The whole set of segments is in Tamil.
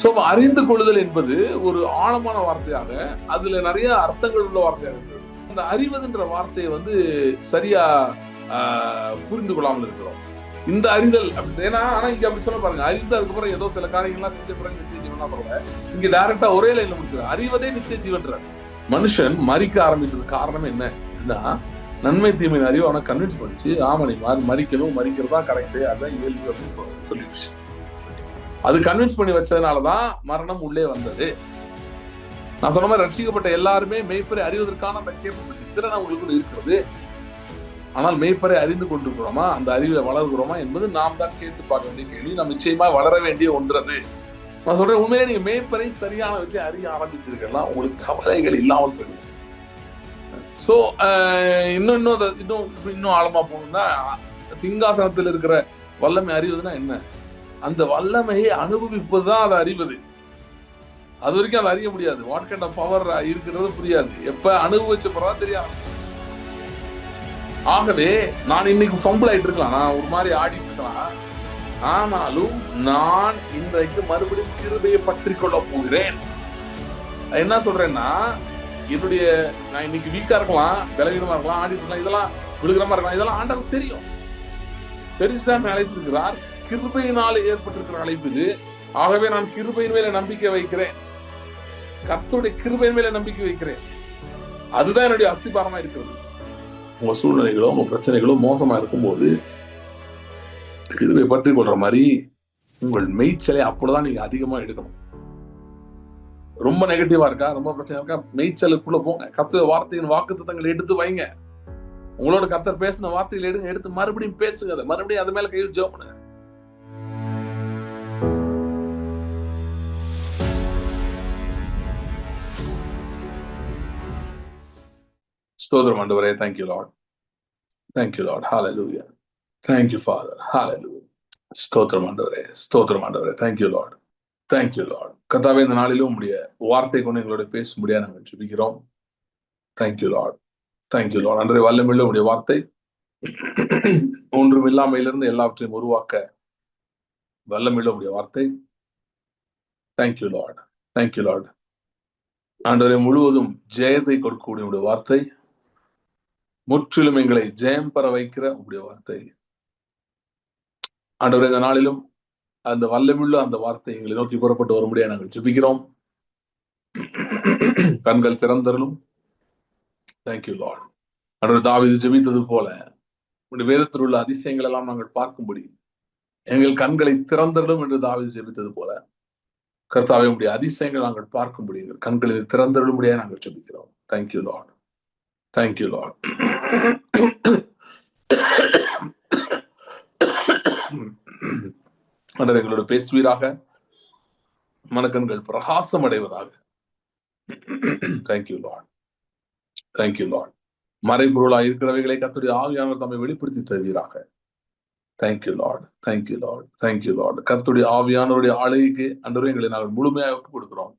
சோ அறிந்து கொள்ளுதல் என்பது ஒரு ஆழமான வார்த்தையாக, அதுல நிறைய அர்த்தங்கள் உள்ள வார்த்தையாக இருக்கிறது. அந்த அறிவதுன்ற வார்த்தையை சரியா புரிந்து கொள்ளாமல் இருக்கிறோம். இந்த அறிதல் அப்படி, ஏன்னா ஆனா இங்க அப்படி சொல்ல பாருங்க, அறிந்து அதுக்கப்புறம் ஏதோ சில காரியங்கள்லாம் செஞ்ச பிறகு நித்திய ஜீவன் சொல்ல, இங்க டைரக்டா ஒரே லைன்ல முடிச்சு அறிவதே நித்திய ஜீவன்றார். மனுஷன் மறிக்க ஆரம்பித்தது காரணம் என்னன்னா, நன்மை தீமை அறிவு அவனை கன்வின்ஸ் பண்ணிச்சு. ஆமா, நீ மறிக்கணும், மறிக்கிறதா கரெக்டு, அதுதான் இயல்பு அப்படின்னு சொல்லிடுச்சு. அது கன்வின்ஸ் பண்ணி வச்சதுனாலதான் மரணம் உள்ளே வந்தது. நான் சொன்ன மாதிரி ரட்சிக்கப்பட்ட எல்லாருமே மெய்ப்பரை அறிவதற்கான அந்த கேப்பபிலிட்டி, திறன் அவங்களுக்குள்ள இருக்கிறது. ஆனால் மெய்ப்பரை அறிந்து கொண்டிருக்கிறோமா, அந்த அறிவை வளர்கிறோமா என்பது நாம் தான் கேட்டு பார்க்க வேண்டிய கேள்வி. நாம் நிச்சயமா வளர வேண்டிய ஒன்றது. நான் சொல்றேன், உண்மையிலே நீங்க மெய்ப்பரை சரியான வச்சு அறிய ஆரம்பிச்சிருக்கலாம், உங்களுக்கு கவலைகள் இல்லாமல் போயிடும். சோ இன்னும் ஆழமா போகணும்னா, சிங்காசனத்தில் இருக்கிற வல்லமை அறிவதுன்னா என்ன? அந்த வல்லமையை அனுபவிப்பதுதான் அதை அறிவது. அது வரைக்கும் அதை அறிய முடியாது. வாட் கைண்ட் ஆஃப் பவர் இருக்கிறது புரியாது. எப்ப அனுபவிச்ச பிறகு தெரியாது. ஆகவே நான் இன்னைக்கு ஃபம்பிள் ஆயிட்டு இருக்கலாம், நான் ஒரு மாதிரி ஆடிட்டு இருக்கலாம், ஆனாலும் நான் இன்றைக்கு மறுபடியும் கிருபையை பற்றி கொள்ள போகிறேன். என்ன சொல்றேன்னா, நான் இன்னைக்கு வீக்கா இருக்கலாம், விலகிடமா இருக்கலாம், ஆடிட்டு இருக்கலாம், இதெல்லாம் விழுகிறமா இருக்கலாம், இதெல்லாம் ஆண்டவருக்கு தெரியும். பெருசாக அழைத்திருக்கிறார். கிருபையினால ஏற்பட்டிருக்கிற அழைப்பு இது. ஆகவே நான் கிருபையின் மேல நம்பிக்கை வைக்கிறேன், கர்த்தருடைய கிருபையின் மேல நம்பிக்கை வைக்கிறேன். அதுதான் என்னுடைய அஸ்திபாரமா இருக்கிறது. உங்க சூழ்நிலைகளோ உங்க பிரச்சனைகளோ மோசமா இருக்கும்போது கிருபை பற்றி கொள்ற மாதிரி உங்கள் மேய்ச்சலை அப்பதான் நீங்க அதிகமா எடுக்கணும். ரொம்ப நெகட்டிவா இருக்கா, ரொம்ப பிரச்சனை இருக்கா, மேய்ச்சலுக்குள்ள போங்க. கர்த்தர் வார்த்தையின் வாக்குத்தத்தங்களை எடுத்து வைங்க. உங்களோட கர்த்தர் பேசின வார்த்தைகளை எடுத்து மறுபடியும் பேசுங்க, மறுபடியும் அது மேல கையில் ஜெபம் பண்ணுங்க. ஸ்தோத்திரம் ஆண்டவரே. Thank you Lord. Thank you Lord. Hallelujah. Thank you Father. Hallelujah. ஸ்தோத்திரம் ஆண்டவரே, ஸ்தோத்திரம் ஆண்டவரே. Thank you Lord. Thank you Lord. கர்த்தாவே, இந்த நாளிலும் உம்முடைய வார்த்தை கொண்டு எங்களோட பேசும்படியா நாங்கள் ஜெபிக்கிறோம். Thank you Lord. Thank you Lord. அன்றே வல்லமையுள்ள உம்முடைய வார்த்தை ஒன்றும் இல்லாமையிலிருந்து எல்லாவற்றையும் உருவாக்க வல்லமையுள்ள உம்முடைய வார்த்தை. Thank you Lord. Thank you Lord. ஆண்டவரே, முழுவதும் ஜெயத்தை கொடுக்கக்கூடிய உம்முடைய வார்த்தை, முற்றிலும் எங்களை ஜெயம் பெற வைக்கிற உங்களுடைய வார்த்தை. ஆண்டவரே, இந்த நாளிலும் அந்த வல்லமுள்ள அந்த வார்த்தை எங்களை நோக்கி புறப்பட்டு வரும்படியா நாங்கள் ஜெபிக்கிறோம். கண்கள் திறந்தருளும். Thank you Lord. ஆண்டவரே, தாவீது ஜெபித்தது போல உங்களுடைய வேதத்தில் உள்ள அதிசயங்கள் எல்லாம் நாங்கள் பார்க்கும்படி எங்கள் கண்களை திறந்தருளும் என்று தாவீது ஜெபித்தது போல, கர்த்தாவே, உங்களுடைய அதிசயங்கள் நாங்கள் பார்க்கும்படி எங்கள் கண்களில் திறந்தருளும்படியா நாங்கள் ஜெபிக்கிறோம். Thank you Lord. Thank you Lord. எங்களோட பேசுவீராக, மனக்கண்கள் பிரகாசம் அடைவதாக. Thank you Lord. Thank you Lord. மறைபொருளாய் இருக்கிறவைகளை கர்த்தருடைய ஆவியானவர் தம்மை வெளிப்படுத்தி தருவீராக. Thank you Lord. Thank you Lord. Thank you Lord. கர்த்தருடைய ஆவியானவருடைய ஆளுகைக்கு ஆண்டவரே எங்களை நாங்கள் முழுமையாக ஒப்புக் கொடுக்கிறோம்.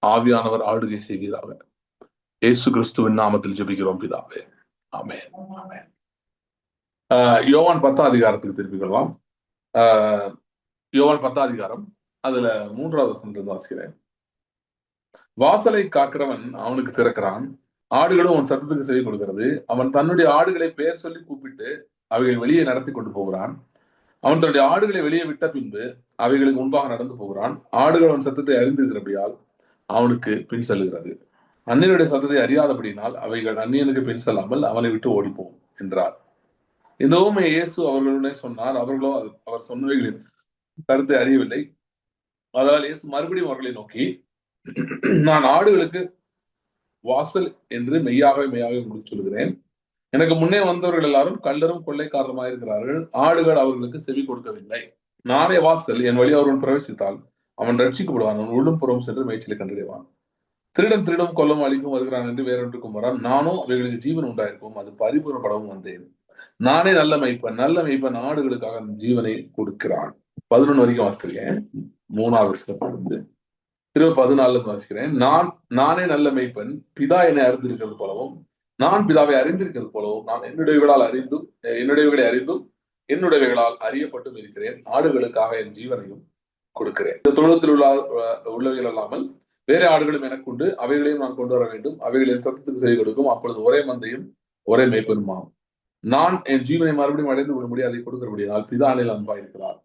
ஆவியானவர் ஆளுகை செய்வீராக. இயேசு கிறிஸ்துவின் நாமத்தில் ஜெபிக்கிறோம் பிதாவே. ஆமென். ஆமென். யோவான் 10ஆம் அதிகாரத்துக்கு திருப்பிக் கொள்ளலாம். யோவான் 10ஆம் அதிகாரம், அதுல 3வது வசனத்திலிருந்து வாசிக்கிறேன். வாசலை காக்கிறவன் அவனுக்கு திறக்கிறான், ஆடுகளும் அவன் சத்தத்துக்கு செவி கொடுக்கிறது. அவன் தன்னுடைய ஆடுகளை பெயர் சொல்லி கூப்பிட்டு அவைகள் வெளியே நடத்தி கொண்டு போகிறான். அவன் தன்னுடைய ஆடுகளை வெளியே விட்ட பின்பு அவைகளுக்கு முன்பாக நடந்து போகிறான். ஆடுகள் அவன் சத்தத்தை அறிந்திருக்கிறபடியால் அவனுக்கு பின் செல்லுகிறது. அந்நியனுடைய சத்தத்தை அறியாதபடினால் அவைகள் அந்நியனுக்கு பின் செல்லாமல் அவனை விட்டு ஓடிப்போம் என்றார். இந்த உவமையை இயேசு அவர்களுடனே சொன்னார். அவர்களோ அவர் சொன்னவைகளின் கருத்தை அறியவில்லை. அதனால் இயேசு மறுபடியும் அவர்களை நோக்கி, நான் ஆடுகளுக்கு வாசல் என்று மெய்யாகவே உங்களுக்கு சொல்கிறேன். எனக்கு முன்னே வந்தவர்கள் எல்லாரும் கள்ளரும் கொள்ளைக்காரருமாயிருக்கிறார்கள். ஆடுகள் அவர்களுக்கு செவி கொடுக்கவில்லை. நானே வாசல். என் வழி அவர்கள் பிரவேசித்தால் அவன் ரட்சிக்கப்படுவான். அவன் உள்ளும் புறம் சென்று மேய்ச்சலை கண்டடைவான். திருடும் கொல்லும் அழிக்கும் வருகிறான் என்று வேறொன்றுக்கும் வரான். நானும் அவைகளுக்கு ஜீவன் உண்டாயிருக்கும், அது பரிபூர்ணப்படவும் வந்தேன். நானே நல்ல மெய்ப்பன் ஆடுகளுக்காக ஜீவனை கொடுக்கிறான். 11 வரைக்கும் வாசிக்கிறேன். 3வது வசனத்திலிருந்து 14 வாசிக்கிறேன். நானே நல்ல மெய்ப்பன், பிதா என்னை அறிந்திருக்கிறது போலவும் நான் பிதாவை அறிந்திருக்கிறது போலவும் நான் என்னுடையவைகளை அறிந்தும் என்னுடையவைகளால் அறியப்பட்டும் இருக்கிறேன். ஆடுகளுக்காக என் ஜீவனையும் கொடுக்கிறேன். இந்த தொழுவத்தில் உள்ளவைகள் அல்லாமல் வேற ஆடுகளும் எனக்கு உண்டு, அவைகளையும் நான் கொண்டு வர வேண்டும். அவைகளின் சத்தத்துக்கு செவி கொடுக்கும். அப்பொழுது ஒரே மந்தையும் ஒரே மேய்ப்பனுமாம். நான் என் ஜீவனை மறுபடியும் அடைந்து கொள்ள முடியாது, அதை கொடுக்கிறபடியால் பிதா என்னில் அன்பாயிருக்கிறார்.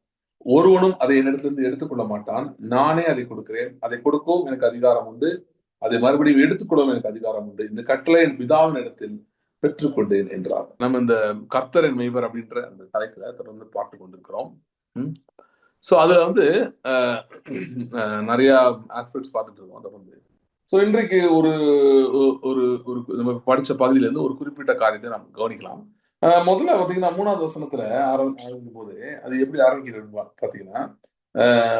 ஒருவனும் அதை என்னிடத்திலிருந்து எடுத்துக்கொள்ள மாட்டான், நானே அதை கொடுக்கிறேன். அதை கொடுக்கவும் எனக்கு அதிகாரம் உண்டு, அதை மறுபடியும் எடுத்துக்கொள்ளவும் எனக்கு அதிகாரம் உண்டு. இந்த கட்டளை என் பிதாவின் இடத்தில் பெற்றுக்கொண்டேன் என்றார். நம்ம இந்த கர்த்தரின் மெய்வர் அப்படின்ற அந்த தலைப்புல தொடர்ந்து பார்த்து கொண்டிருக்கிறோம். ஸோ அதுல வந்து நிறைய ஆஸ்பெக்ட்ஸ் பார்த்துட்டு இருக்கோம். அதை வந்து ஸோ இன்றைக்கு ஒரு ஒரு ஒரு நம்ம படிச்ச பகுதியில இருந்து ஒரு குறிப்பிட்ட காரியத்தை நாம் கவனிக்கலாம். முதல்ல பார்த்தீங்கன்னா 3வது வசனத்துல ஆரம்பிக்கும் போது அது எப்படி ஆரம்பிக்கிறது பார்த்தீங்கன்னா,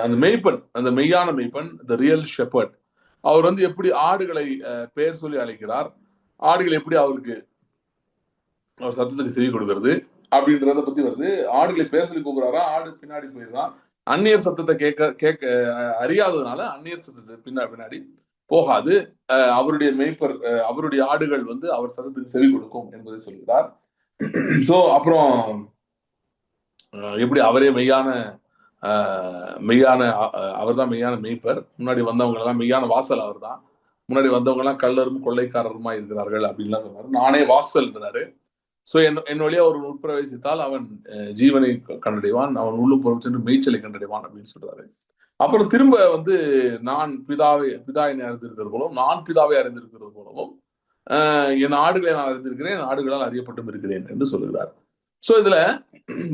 அந்த மெய்ப்பன், அந்த மெய்யான மெய்ப்பன், த ரியல் ஷெப்பர்ட், அவர் வந்து எப்படி ஆடுகளை பெயர் சொல்லி அழைக்கிறார், ஆடுகள் எப்படி அவருக்கு அவர் சத்தத்துக்கு செவி கொடுக்கிறது அப்படின்றத பத்தி வருது. ஆடுகளை பேர் சொல்லி கூப்பிடுறாரா, ஆடு பின்னாடி போயிருந்தான். அந்நியர் சத்தத்தை கேட்க அறியாததுனால அந்நியர் சத்தத்தை பின்னாடி போகாது. அவருடைய மெய்ப்பர், அவருடைய ஆடுகள் வந்து அவர் சத்தத்துக்கு செவி கொடுக்கும் என்பதை சொல்கிறார். சோ அப்புறம் எப்படி அவரே மெய்யான அவர் தான் மெய்யான மெய்ப்பர். முன்னாடி வந்தவங்க எல்லாம் மெய்யான வாசல் அவர் தான். முன்னாடி வந்தவங்க எல்லாம் கள்ளரும் கொள்ளைக்காரருமா இருக்கிறார்கள் அப்படின்லாம் சொன்னாரு. நானே வாசல்ன்றாரு. சோ என் வழியா ஒரு உட்பிரவேசித்தால் அவன் ஜீவனை கண்டடைவான், அவன் உள்ளும் புறம் சென்று மேய்ச்சலை கண்டடைவான் அப்படின்னு சொல்றாரு. அப்புறம் திரும்ப வந்து நான் பிதா என்னை அறிந்திருக்கிறது போலவும், நான் பிதாவை அறிந்திருக்கிறது போலவும் என் ஆடுகளை நான் அறிந்திருக்கிறேன், என் ஆடுகளால் அறியப்பட்டும் இருக்கிறேன் என்று சொல்லுகிறார். சோ இதுல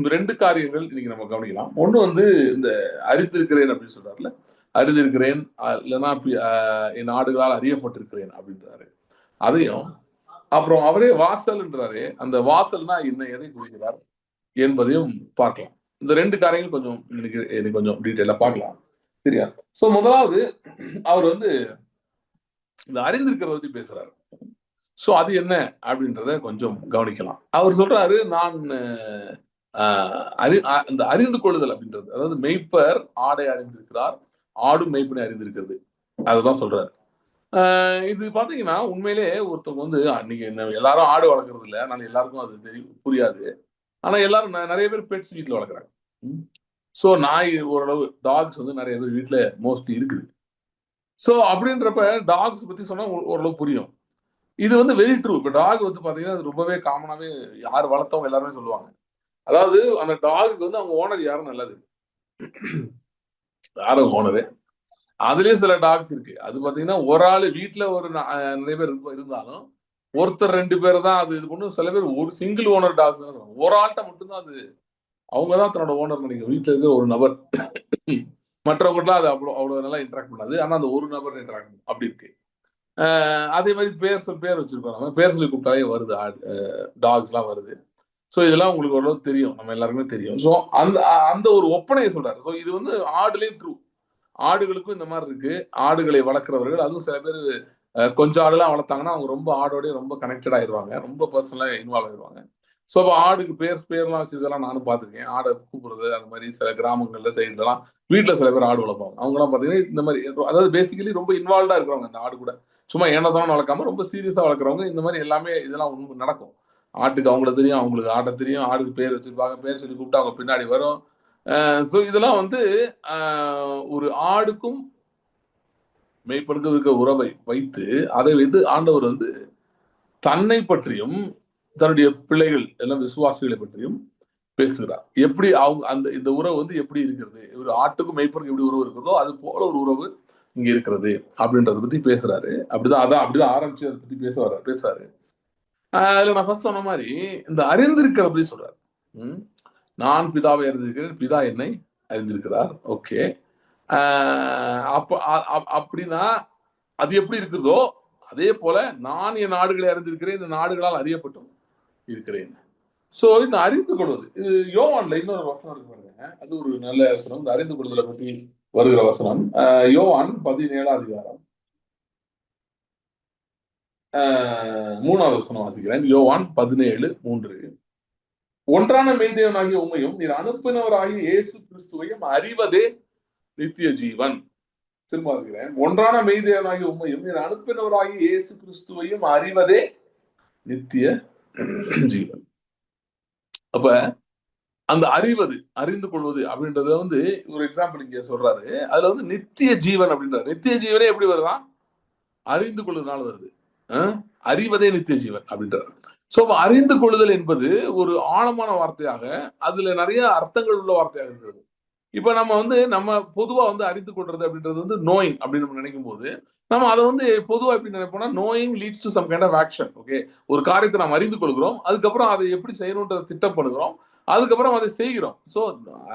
2 காரியங்கள் இன்னைக்கு நம்ம கவனிக்கலாம். ஒண்ணு வந்து இந்த அறிந்திருக்கிறேன் அப்படின்னு சொல்றாருல, அறிந்திருக்கிறேன் இல்லைன்னா என் ஆடுகளால் அறியப்பட்டிருக்கிறேன் அப்படின்றாரு. அதையும் அப்புறம் அவரே வாசல்ன்றாரு. அந்த வாசல்னா என்ன, எதை குறிக்கிறார் என்பதையும் பார்க்கலாம். இந்த 2 காரியங்கள் கொஞ்சம் எனக்கு கொஞ்சம் டீட்டெயிலா பார்க்கலாம். சரியா? சோ முதலாவது அவர் வந்து இந்த அறிந்திருக்கிறத பத்தி பேசுறாரு. சோ அது என்ன அப்படின்றத கொஞ்சம் கவனிக்கலாம். அவர் சொல்றாரு, நான் இந்த அறிந்து கொள்ளுதல் அப்படின்றது, அதாவது மெய்ப்பர் ஆடை அறிந்திருக்கிறார், ஆடும் மெய்ப்பனை அறிந்திருக்கிறது, அதுதான் சொல்றாரு. இது பாத்தீங்கன்னா உண்மையிலே ஒருத்தவங்க வந்து அன்னைக்கு எல்லாரும் ஆடு வளர்க்கறது இல்லை, அதனால எல்லாருக்கும் அது தெரியும் புரியாது. ஆனா எல்லாரும் நிறைய பேர் பெட்ஸ் வீட்டுல வளர்க்குறாங்க. சோ நாய் ஓரளவு, டாக்ஸ் வந்து நிறைய பேர் வீட்டுல மோஸ்ட்லி இருக்குது. சோ அப்படின்றப்ப டாக்ஸ் பத்தி சொன்னா ஓரளவு புரியும். இது வந்து வெரி ட்ரூ. இப்ப டாக் வந்து பாத்தீங்கன்னா அது ரொம்பவே காமனாவே யார் வளர்த்தவங்க எல்லாருமே சொல்லுவாங்க. அதாவது அந்த டாகுக்கு வந்து அவங்க ஓனர் யாரும் நல்லது, யாரும் ஓனரு. அதுலயும் சில டாக்ஸ் இருக்கு. அது பாத்தீங்கன்னா ஒரு ஆளு வீட்டுல ஒரு நிறைய பேர் இருந்தாலும் ஒருத்தர் 2 பேர் தான் அது இது பண்ணும். சில பேர் ஒரு சிங்கிள் ஓனர் டாக்ஸ் தான் சொல்லுவாங்க. ஒரு ஆள்கிட்ட மட்டும்தான் அது, அவங்கதான் தன்னோட ஓனர் நினைக்கும். வீட்டுல இருக்கிற ஒரு நபர். மற்றவங்களாம் அது அவ்வளவு நல்லா இன்டராக்ட் பண்ணாது. ஆனா அந்த ஒரு நபர் இன்டராக்ட் பண்ணும். அப்படி இருக்கு. அதே மாதிரி பேர் வச்சிருக்கோம். நம்ம பேர் சொல்லி கூப்பிட்டாலே வருது, டாக்ஸ் எல்லாம் வருது. சோ இதெல்லாம் உங்களுக்கு ஓரளவு தெரியும், நம்ம எல்லாருக்குமே தெரியும். சோ அந்த அந்த ஒரு ஒப்பனையை சொல்றாரு. சோ இது வந்து ஆடுலயும் ட்ரூ. ஆடுகளுக்கும் இந்த மாதிரி இருக்கு. ஆடுகளை வளர்க்கிறவர்கள், அதுவும் சில பேர் கொஞ்சம் ஆடுலாம் வளர்த்தாங்கன்னா அவங்க ரொம்ப ஆடோடய ரொம்ப கனெக்டட் ஆயிடுவாங்க, ரொம்ப பர்சனலா இன்வால்வ் ஆயிடுவாங்க. ஸோ அப்போ ஆடுக்கு பேர்லாம் வச்சிருக்கலாம் நானும் பார்த்துருக்கேன். ஆடை கூப்பிடுறது அந்த மாதிரி சில கிராமங்கள்ல சைட்லலாம் வீட்டில் சில பேர் ஆடு வளர்ப்பாங்க. அவங்கலாம் பார்த்தீங்கன்னா இந்த மாதிரி, அதாவது பேசிக்கலி ரொம்ப இன்வால்வ்டா இருக்கிறவங்க அந்த ஆடு கூட. சும்மா ஏனதான் வளர்க்காம ரொம்ப சீரியஸா வளர்க்குறவங்க இந்த மாதிரி எல்லாமே இதெல்லாம் நடக்கும். ஆட்டுக்கு அவங்கள தெரியும், அவங்களுக்கு ஆட்டை தெரியும், ஆடுக்கு பேர் வச்சிருப்பாங்க, பேர் சொல்லி கூப்பிட்டு அவங்க பின்னாடி வரும். ஸோ இதெல்லாம் வந்து ஒரு ஆடுக்கும் மெய்ப்பனுக்கும் இருக்க உறவை வைத்து அதை வைத்து ஆண்டவர் வந்து தன்னை பற்றியும் தன்னுடைய பிள்ளைகள் எல்லாம் விசுவாசிகளை பற்றியும் பேசுகிறார். எப்படி அவங்க அந்த இந்த உறவு வந்து எப்படி இருக்கிறது, ஒரு ஆட்டுக்கும் மெய்ப்பனுக்கும் எப்படி உறவு இருக்கிறதோ அது போல ஒரு உறவு இங்க இருக்கிறது அப்படின்றத பத்தி பேசுறாரு. அப்படிதான் ஆரம்பிச்சு அதை பத்தி பேசுறாரு. அதுல நான் ஃபர்ஸ்ட் சொன்ன மாதிரி இந்த அறிந்திருக்கிற பத்தி சொல்றாரு. நான் பிதாவை அறிந்திருக்கிறேன், பிதா என்னை அறிந்திருக்கிறார். ஓகே. அப்படின்னா அது எப்படி இருக்கிறதோ அதே போல நான் என் நாடுகளை அறிந்திருக்கிறேன், இந்த நாடுகளால் அறியப்பட்டும் இருக்கிறேன். சோ இந்த அறிந்து கொள்வது, இது யோவான்ல இன்னொரு வசனம் இருக்கு பாருங்க, அது ஒரு நல்ல வசனம். இந்த அறிந்து கொள்வதை பற்றி வருகிற வசனம் யோவான் 17ஆம் அதிகாரம் 3வது வசனம் வாசிக்கிறேன். யோவான் 17:3. ஒன்றான மெய்தேவனாகிய உம்மையும் நீர் அனுப்பினவராகிய இயேசு கிறிஸ்துவையும் அறிவதே நித்திய ஜீவன். திரும்ப வாசிக்கிறேன். ஒன்றான மெய்தேவனாகிய உம்மையும் நீர் அனுப்பினவராகிய இயேசு கிறிஸ்துவையும் அறிவதே நித்திய ஜீவன். அப்ப அந்த அறிந்து கொள்வது அப்படின்றத வந்து ஒரு எக்ஸாம்பிள் இங்க சொல்றாரு. அதுல வந்து நித்திய ஜீவன் அப்படின்றாரு. நித்திய ஜீவனே எப்படி வருதான்? அறிந்து கொள்வதனால வருது. அறிவதே நித்திய ஜீவன் அப்படின்றாரு. சோ அறிந்து கொள்ளுதல் என்பது ஒரு ஆழமான வார்த்தையாக, அதுல நிறைய அர்த்தங்கள் உள்ள வார்த்தையாக இருக்கிறது. இப்ப நம்ம வந்து நம்ம பொதுவா வந்து அறிந்து கொள்றது அப்படின்றது வந்து நோயிங் அப்படின்னு நம்ம நினைக்கும் போது நம்ம அதை வந்து பொதுவா எப்படி நினைப்போம்னா knowing leads to some kind of action. Okay, ஒரு காரியத்தை நாம் அறிந்து கொள்கிறோம், அதுக்கப்புறம் அதை எப்படி செய்யணும்ன்றத திட்டம் பண்ணுகிறோம், அதுக்கப்புறம் அதை செய்கிறோம். ஸோ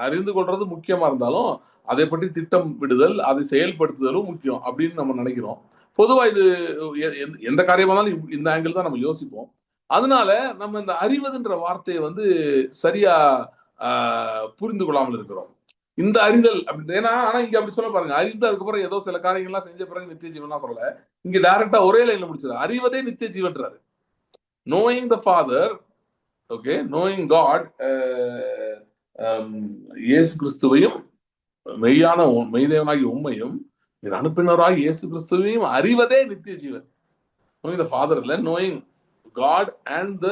அறிந்து கொள்றது முக்கியமா இருந்தாலும் அதை பற்றி திட்டம் விடுதல், அதை செயல்படுத்துதலும் முக்கியம் அப்படின்னு நம்ம நினைக்கிறோம். பொதுவா இது எந்த காரியமா இருந்தாலும் இந்த ஆங்கிள் தான் நம்ம யோசிப்போம். அதனால நம்ம இந்த அறிவதுன்ற வார்த்தையை வந்து சரியா புரிந்து கொள்ளாமல் இருக்கிறோம். இந்த அறிதல் அப்படி ஏன்னா ஆனா இங்க அப்படி சொல்ல பாருங்க, அறிந்து அதுக்கப்புறம் ஏதோ சில காரியங்கள்லாம் செஞ்ச பிறகு நித்திய ஜீவன் சொல்லல. இங்க டைரக்டா ஒரே லைன்ல முடிச்சிரு, அறிவதே நித்திய ஜீவன்றாரு. Knowing the father, okay, knowing God, இயேசு கிறிஸ்துவையும் மெய்யான மெய்தேவனாகி உண்மையும் அனுப்பினராகி இயேசு கிறிஸ்துவையும் அறிவதே நித்திய ஜீவன். நோயிங் த ஃபாதர் இல்ல, knowing God and the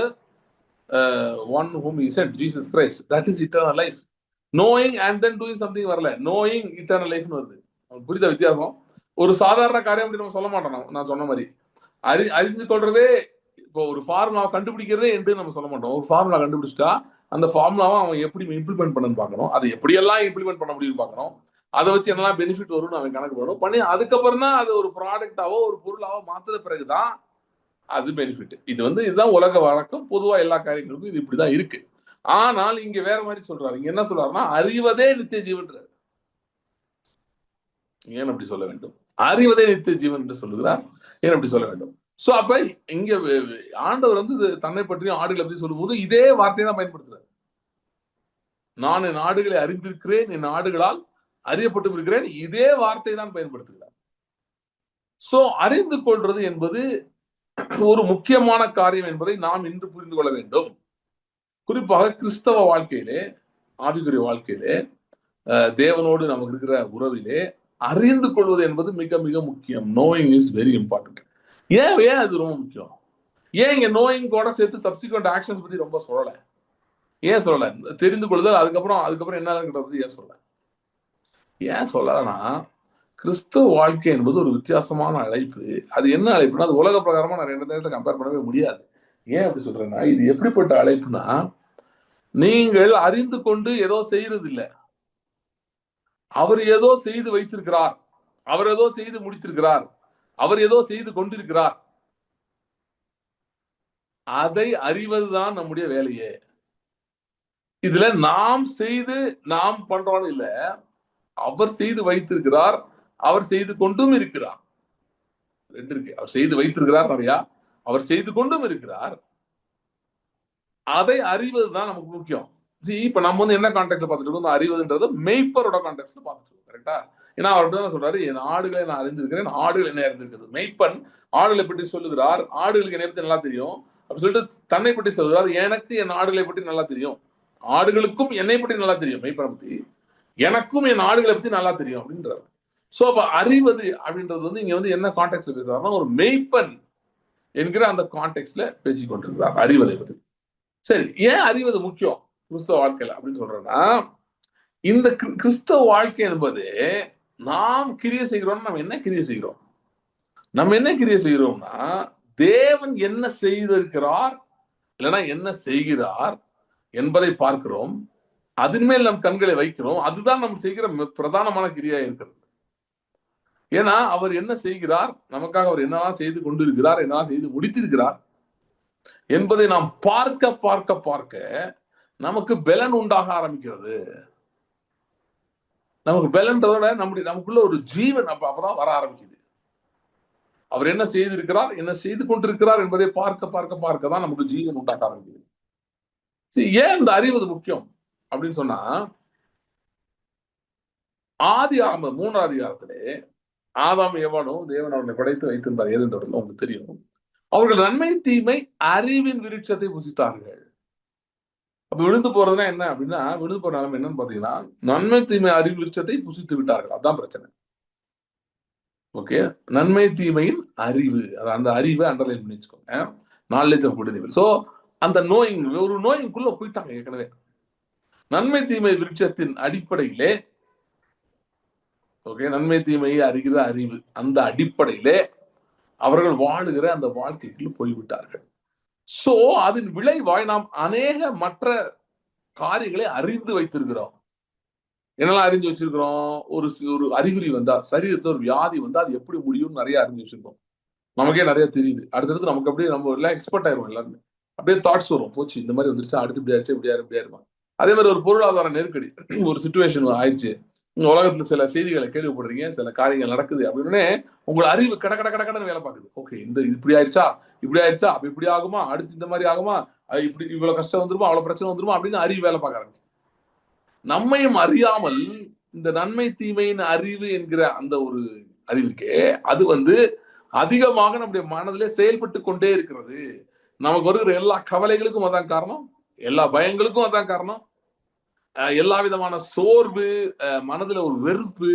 one whom he sent, Jesus Christ, that is eternal life. Knowing and then doing something வரல, நோயிங் இட்டர்னல் லைஃப்னு வருது. புரியுதா வித்தியாசம்? ஒரு சாதாரண காரியம் அப்படி நம்ம சொல்ல மாட்டோம். நான் சொன்ன மாதிரி அறிந்து கொள்றதே, இப்போ ஒரு ஃபார்முலா கண்டுபிடிக்கிறதே என்று நம்ம சொல்ல மாட்டோம். ஒரு ஃபார்முலா கண்டுபிடிச்சிட்டா அந்த ஃபார்முலாவை அவன் எப்படி இம்ப்ளிமெண்ட் பண்ணு பார்க்கணும், அதை எப்படியெல்லாம் இம்ப்ளிமெண்ட் பண்ண முடியும்னு பார்க்கணும், அதை வச்சு என்னெல்லாம் பெனிஃபிட் வரும்னு அவன் கணக்கு பண்ணி அதுக்கப்புறம் தான் அது ஒரு ப்ராடக்டாவோ ஒரு பொருளாவோ மாத்திர பிறகுதான் அது பெனிஃபிட். இது வந்து இதுதான் உலக வழக்கம், பொதுவா எல்லா காரியங்களுக்கும் இது இப்படிதான் இருக்கு. ஆனால் இங்க வேற மாதிரி சொல்றாரு. இங்க என்ன சொல்றாருன்னா அறிவதே நித்திய ஜீவன்றார். ஏன் அப்படி சொல்ல வேண்டும்? அறிவதே நித்திய ஜீவன் என்று சொல்லுகிறார், ஏன் அப்படி சொல்ல வேண்டும்? சோ அப்ப இங்க ஆண்டவர் வந்து தன்னை பற்றியும் ஆடுகளை பற்றி சொல்லும் போது இதே வார்த்தையை தான் பயன்படுத்துறாரு. நான் என் ஆடுகளை அறிந்திருக்கிறேன், என் ஆடுகளால் அறியப்பட்டு இருக்கிறேன், இதே வார்த்தை தான் பயன்படுத்துகிறார். சோ அறிந்து கொள்றது என்பது ஒரு முக்கியமான காரியம் என்பதை நாம் இன்று புரிந்து கொள்ள வேண்டும். குறிப்பாக கிறிஸ்தவ வாழ்க்கையிலே, ஆவிக்குரிய வாழ்க்கையிலே, தேவனோடு நமக்கு இருக்கிற உறவிலே அறிந்து கொள்வது என்பது மிக மிக முக்கியம். Knowing is very important. ஏன் அது ரொம்ப முக்கியம்? ஏன் இங்க நோயிங் கூட சேர்த்து சப்சிக்வெண்ட் ஆக்ஷன்ஸ் பத்தி ரொம்ப சொல்லல? ஏன் சொல்லல? தெரிந்து கொள்ளுதல் அதுக்கப்புறம் என்னங்கிறது ஏன் சொல்லல? ஏன் சொல்லலன்னா, கிறிஸ்தவ வாழ்க்கை என்பது ஒரு வித்தியாசமான அழைப்பு. அது என்ன அழைப்புனா, அது உலக பிரகாரமா நான் ரெண்டு நேரத்தை கம்பேர் பண்ணவே முடியாது. ஏன் அப்படி சொல்றேன்னா, இது எப்படிப்பட்ட அழைப்புனா, நீங்கள் அறிந்து கொண்டு ஏதோ செய்யறது இல்லை, அவர் ஏதோ செய்து வைத்திருக்கிறார், அவர் ஏதோ செய்து முடித்திருக்கிறார், அவர் ஏதோ செய்து கொண்டிருக்கிறார், அதை அறிவதுதான் நம்முடைய வேலையே. இதுல நாம் செய்து நாம் பண்றோம் இல்ல, அவர் செய்து வைத்திருக்கிறார், அவர் செய்து கொண்டும் இருக்கிறார். ரெண்டு இருக்கு. அவர் செய்து வைத்திருக்கிறார் நிறையா, அவர் செய்து கொண்டும் இருக்கிறார். அதை அறிவதுதான் நமக்கு முக்கியம். இப்ப நம்ம வந்து என்ன கான்டெக்ட்ல பார்த்துட்டு இருக்கோம்? அறிவதுன்றது மெய்ப்பரோட கான்டெக்ட்ல பார்த்துட்டு இருக்கோம். கரெக்டா? ஏன்னா அவர் அப்படிதான் சொல்றாரு, என் ஆடுகளை நான் அறிந்திருக்கிறேன், ஆடுகள் என்ன அறிந்திருக்கிறது. மெய்ப்பன் ஆடுகளை பற்றி சொல்லுகிறார், ஆடுகளுக்கு என்னை பற்றி நல்லா தெரியும் அப்படின்னு சொல்லிட்டு தன்னை பற்றி சொல்கிறார். எனக்கு என் ஆடுகளை பற்றி நல்லா தெரியும், ஆடுகளுக்கும் என்னை பற்றி நல்லா தெரியும். மெய்ப்பனை பற்றி எனக்கும் என் ஆடுகளை பற்றி நல்லா தெரியும் அப்படின்றாரு. சோ அப்ப அறிவது அப்படின்றது வந்து இங்க வந்து என்ன கான்டெக்ட்ல பேசுறாருன்னா, ஒரு மெய்ப்பன் என்கிற அந்த கான்டெக்ட்ல பேசிக் கொண்டிருக்கிறார் அறிவதை பற்றி. சரி, ஏன் அறிவது முக்கியம் கிறிஸ்தவ வாழ்க்கையில அப்படின்னு சொல்றேன்னா, இந்த கிறிஸ்தவ வாழ்க்கை என்பது நாம் கிரியை செய்கிறோம். நம்ம என்ன கிரியை செய்கிறோம்? நம்ம என்ன கிரியை செய்கிறோம்னா, தேவன் என்ன செய்திருக்கிறார் இல்லைன்னா என்ன செய்கிறார் என்பதை பார்க்கிறோம், அதன் மேல் நம் கண்களை வைக்கிறோம். அதுதான் நம்ம செய்கிற பிரதானமான கிரியா இருக்கிறது. ஏன்னா அவர் என்ன செய்கிறார், நமக்காக அவர் என்னெல்லாம் செய்து கொண்டிருக்கிறார், என்னெல்லாம் செய்து முடித்திருக்கிறார் என்பதை நாம் பார்க்க பார்க்க பார்க்க நமக்கு பலன் உண்டாக ஆரம்பிக்கிறது. நமக்கு பலன்றதோட நமக்குள்ள ஒரு ஜீவன் அப்பதான் வர ஆரம்பிக்குது. அவர் என்ன செய்திருக்கிறார், என்ன செய்து கொண்டிருக்கிறார் என்பதை பார்க்க பார்க்க பார்க்க தான் நமக்கு ஜீவன் உண்டாக ஆரம்பிக்குது. ஏன் இந்த அறிவது முக்கியம் அப்படின்னு சொன்னா, ஆதி ஆரம்ப 3ஆம் அதிகாரத்திலே ஆதாம் எவனும் தேவன் அவர்களை படைத்து வைத்திருந்தார் ஏதேன் தோட்டத்தில், உங்களுக்கு தெரியும். அவர்கள் நன்மை தீமை அறிவின் விருட்சத்தை புசித்தார்கள். அப்ப விழுந்து போறதுன்னா என்ன அப்படின்னா, விழுந்து போற நிலைமை என்னன்னு பாத்தீங்கன்னா, நன்மை தீமை அறிவு விருட்சத்தை புசித்து விட்டார்கள். அதான் பிரச்சனை. ஓகே, நன்மை தீமையின் அறிவு, அந்த அறிவை அண்டர்லைன் பண்ணி வச்சுக்கோங்க. Knowledge of good and evil. So அந்த நோயிங், ஒரு நோயிங்குள்ள போயிட்டாங்க ஏற்கனவே. நன்மை தீமை விருட்சத்தின் அடிப்படையிலே, ஓகே, நன்மை தீமையை அறிகிற அறிவு, அந்த அடிப்படையிலே அவர்கள் வாழுகிற அந்த வாழ்க்கைக்கு போய்விட்டார்கள். சோ அதன் விளைவாய் நாம் அநேக மற்ற காரியங்களை அறிந்து வைத்திருக்கிறோம். என்னெல்லாம் அறிஞ்சு வச்சிருக்கிறோம்? ஒரு அறிகுறி வந்தா, சரீரத்துல ஒரு வியாதி வந்தா அது எப்படி முடியும்னு நிறைய அறிஞ்சு வச்சிருக்கோம். நமக்கே நிறைய தெரியுது. அடுத்தடுத்து நமக்கு அப்படியே நம்ம எல்லாம் எக்ஸ்பர்ட் ஆயிருவோம் எல்லாருமே. அப்படியே தாட்ஸ் வரும். போச்சு இந்த மாதிரி வந்துருச்சா, அடுத்து இப்படி ஆயிடுச்சு, இப்படி ஆயிரும், இப்படி ஆயிருமா. அதே மாதிரி ஒரு பொருளாதார நெருக்கடி, ஒரு சுச்சுவேஷன் ஆயிடுச்சு. உலகத்துல சில செய்திகளை கேள்விப்படுறீங்க, சில காரியங்கள் நடக்குது அப்படின்னு உங்க அறிவு கட கட கட கடன்னு வேலை பார்க்குது. ஓகே, இந்த இப்படி ஆயிடுச்சா, இப்படி ஆயிடுச்சா, அப்ப இப்படி ஆகுமா, அடுத்து இந்த மாதிரி ஆகுமா, இப்படி இவ்வளவு கஷ்டம் வந்துருமா, அவ்வளவு பிரச்சனை வந்துருமா அப்படின்னு அறிவு வேலை பார்க்கறாங்க. நம்மையும் அறியாமல் இந்த நன்மை தீமையின் அறிவு என்கிற அந்த ஒரு அறிவுக்கே அது அதிகமாக நம்முடைய மனதிலே செயல்பட்டு கொண்டே இருக்கிறது. நமக்கு வருகிற எல்லா கவலைகளுக்கும் அதான் காரணம், எல்லா பயங்களுக்கும் அதான் காரணம், எல்லா விதமான சோர்வு, மனதுல ஒரு வெறுப்பு,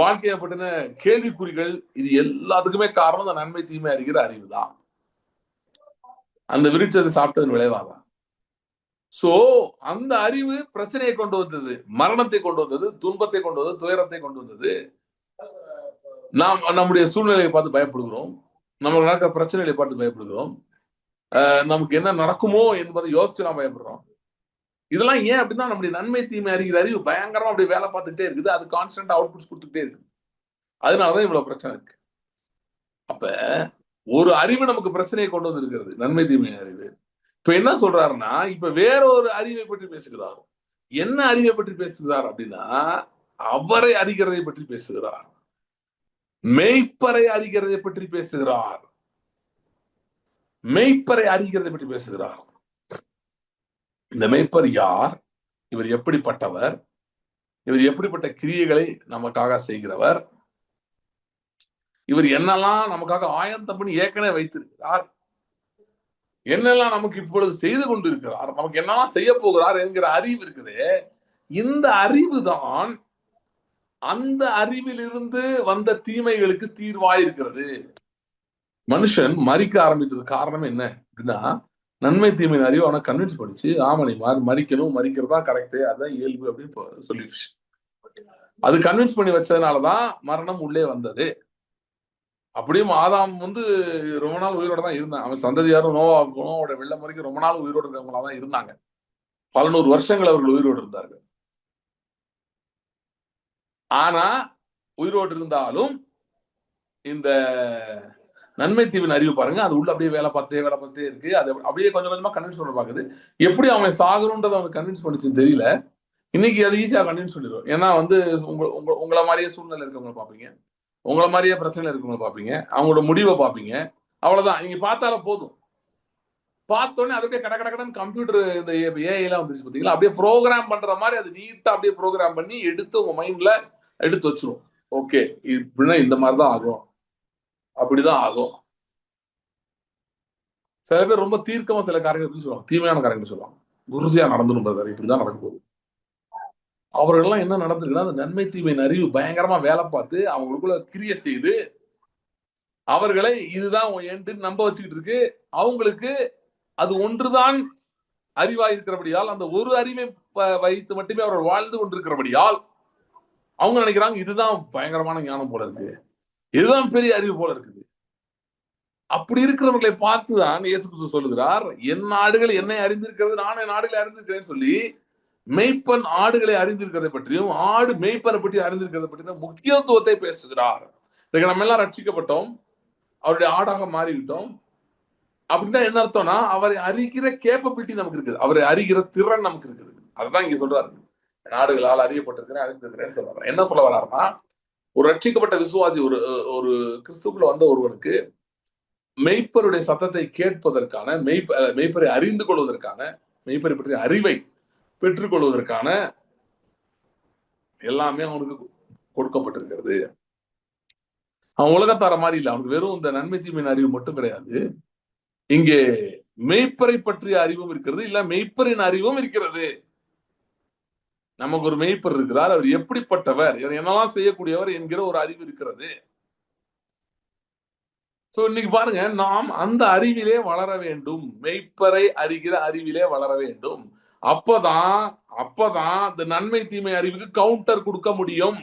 வாழ்க்கையை பற்றின கேள்விக்குறிகள், இது எல்லாத்துக்குமே காரணம் இந்த நன்மை தீமை அறிகிற அறிவு தான். அந்த விருட்சத்தை சாப்பிட்டதன் விளைவாதான். சோ அந்த அறிவு பிரச்சனையை கொண்டு வந்தது, மரணத்தை கொண்டு வந்தது, துன்பத்தை கொண்டு வந்தது, துயரத்தை கொண்டு வந்தது. நாம் நம்முடைய சூழ்நிலையை பார்த்து பயப்படுகிறோம், நமக்கு நடக்கிற பிரச்சனைகளை பார்த்து பயப்படுகிறோம், நமக்கு என்ன நடக்குமோ என்பதை யோசிச்சு நாம் பயப்படுறோம். இதெல்லாம் ஏன் அப்படின்னா நம்முடைய நன்மை தீமை அறிகிற அறிவு பயங்கரமா அப்படி வேலை பார்த்துக்கிட்டே இருக்குது. அது கான்ஸ்டன்ட் அவுட்புட்ஸ் கொடுத்துக்கிட்டே இருக்கு. அதனாலதான் இவ்வளவு பிரச்சனை இருக்கு. அப்ப ஒரு அறிவு நமக்கு பிரச்சனையை கொண்டு வந்திருக்கிறது, நன்மை தீமை அறிவு. இப்ப என்ன சொல்றாருன்னா, இப்ப வேற ஒரு அறிவை பற்றி பேசுகிறார். என்ன அறிவை பற்றி பேசுகிறார் அப்படின்னா, அவரை அறிகிறதை பற்றி பேசுகிறார், மெய்ப்பரை அறிகிறதை பற்றி பேசுகிறார், மெய்ப்பரை அறிகிறதை பற்றி பேசுகிறார். இந்த மெய்ப்பர் யார்? இவர் எப்படிப்பட்டவர்? இவர் எப்படிப்பட்ட கிரியைகளை நமக்காக செய்கிறவர்? இவர் என்னெல்லாம் நமக்காக ஆயத்தம் பண்ணி ஏற்கனவே வைத்திருக்கிறார்? என்னெல்லாம் நமக்கு இப்பொழுது செய்து கொண்டிருக்கிறார்? நமக்கு என்னெல்லாம் செய்ய போகிறார் என்கிற அறிவு இருக்குது. இந்த அறிவு தான் அந்த அறிவிலிருந்து வந்த தீமைகளுக்கு தீர்வாயிருக்கிறது. மனுஷன் மறிக்க ஆரம்பித்தது காரணம் என்ன அப்படின்னா, நன்மை தீமை அறிவு அவனை கன்வின்ஸ் பண்ணிச்சு. ஆமா, நீ மறிக்கணும், மறிக்கிறதா கரெக்ட், அதான் இயல்பு அப்படின்னு சொல்லிடுச்சு. அது கன்வின்ஸ் பண்ணி வச்சதுனாலதான் மரணம் உள்ளே வந்தது. அப்படியும் ஆதாம் ரொம்ப நாள் உயிரோட தான் இருந்தான். அவன் சந்ததியாரும் நோவாவோட வெள்ளம் வரைக்கும் ரொம்ப நாள் உயிரோடு இருந்தவங்களா தான் இருந்தாங்க. 1100 வருஷங்கள் அவர்கள் உயிரோடு இருந்தார்கள். ஆனா உயிரோடு இருந்தாலும் இந்த நன்மை தீவின் அறிவு பாருங்க, அது உள்ள அப்படியே வேலை பார்த்தே இருக்கு. அது அப்படியே கொஞ்சம் கொஞ்சமா கன்வின்ஸ் பண்ண பாக்குது. எப்படி அவன் சாகணும்ன்றதை அவன் கன்வின்ஸ் பண்ணிச்சுன்னு தெரியல. இன்னைக்கு அது ஈஸியா கன்வின்ஸ் பண்ணிடுவோம். ஏன்னா உங்களை மாதிரியே சூழ்நிலை இருக்கவங்க பாப்பீங்க, உங்களை மாதிரியே பிரச்சனை இருக்கவங்க பாப்பீங்க, அவங்களோட முடிவை பாப்பீங்க. அவ்வளவுதான், நீங்க பார்த்தாலும் போதும். பார்த்தோன்னே அதுக்கே கட கடன்னு கம்ப்யூட்டர் இந்த ஏஐ எல்லாம் வந்துருச்சு பாத்தீங்களா, அப்படியே ப்ரோக்ராம் பண்ற மாதிரி அது நீட்டா அப்படியே ப்ரோக்ராம் பண்ணி எடுத்து உங்க மைண்ட்ல எடுத்து வச்சிரும். ஓகே, இப்படின்னா இந்த மாதிரிதான் ஆகும், அப்படிதான் ஆகும். சில பேர் ரொம்ப தீர்க்கமா சில காரியங்கள் சொல்லுவாங்க, தீமையான காரியங்கள் சொல்லுவாங்க, உறுதியா நடந்துடும் பிரதர், இப்படிதான் நடக்க போகுது. அவர்கள்லாம் என்ன நடந்திருக்குன்னா, அந்த நன்மை தீமையின் அறிவு பயங்கரமா வேலை பார்த்து அவங்களுக்குள்ள கிரிய செய்து அவர்களை இதுதான் என்று நம்ப வச்சுக்கிட்டு இருக்கு. அவங்களுக்கு அது ஒன்றுதான் அறிவாய் இருக்கிறபடியால், அந்த ஒரு அறிவை வைத்து மட்டுமே அவர்கள் வாழ்ந்து கொண்டிருக்கிறபடியால் அவங்க நினைக்கிறாங்க இதுதான் பயங்கரமான ஞானம் போல இருக்கு, இதுதான் பெரிய அறிவு போல இருக்குது. அப்படி இருக்கிறவர்களை பார்த்துதான் இயேசு கிறிஸ்து சொல்லுகிறார், என் ஆடுகள் என்னை அறிந்திருக்கிறது, நான் என் ஆடுகளை அறிந்திருக்கிறேன்னு சொல்லி மெய்ப்பன் ஆடுகளை அறிந்திருக்கிறதை பற்றியும் ஆடு மெய்ப்பனை பற்றி அறிந்திருக்கிறதை பற்றியும் முக்கியத்துவத்தை பேசுகிறார். நம்ம எல்லாம் ரட்சிக்கப்பட்டோம், அவருடைய ஆடாக மாறிவிட்டோம் அப்படின்னா என்ன அர்த்தம்னா, அவரை அறிகிற கேப்பபிலிட்டி நமக்கு இருக்குது, அவரை அறிகிற திறன் நமக்கு இருக்குது. அதுதான் இங்க சொல்றாரு, நாடுகளால் அறியப்பட்டிருக்கிறேன், அறிந்திருக்கிறேன்னு சொல்றாரு. என்ன சொல்ல வர்றாருன்னா, ஒரு ரட்சிக்கப்பட்ட விசுவாசி, ஒரு ஒரு கிறிஸ்துக்குள்ள வந்த ஒருவனுக்கு மெய்ப்பருடைய சத்தத்தை கேட்பதற்கான, மெய்ப்பரை அறிந்து கொள்வதற்கான, மெய்ப்பரை பற்றிய அறிவை பெற்றுக் கொள்வதற்கான எல்லாமே அவனுக்கு கொடுக்கப்பட்டிருக்கிறது. அவன் உலகத்தார மாதிரி இல்லை, அவனுக்கு வெறும் இந்த நன்மை தீமையின் அறிவு மட்டும் கிடையாது, இங்கே மெய்ப்பரை பற்றிய அறிவும் இருக்கிறது, இல்ல மெய்ப்பரின் அறிவும் இருக்கிறது. நமக்கு ஒரு மெய்ப்பர் இருக்கிறார், அவர் எப்படிப்பட்டவர், என்னெல்லாம் செய்யக்கூடியவர் என்கிற ஒரு அறிவு இருக்கிறது. இன்னைக்கு பாருங்க, நாம் அந்த அறிவிலே வளர வேண்டும், மெய்ப்பரை அறிகிற அறிவிலே வளர வேண்டும். அப்பதான் அப்பதான் இந்த நன்மை தீமை அறிவுக்கு கவுண்டர் கொடுக்க முடியும்.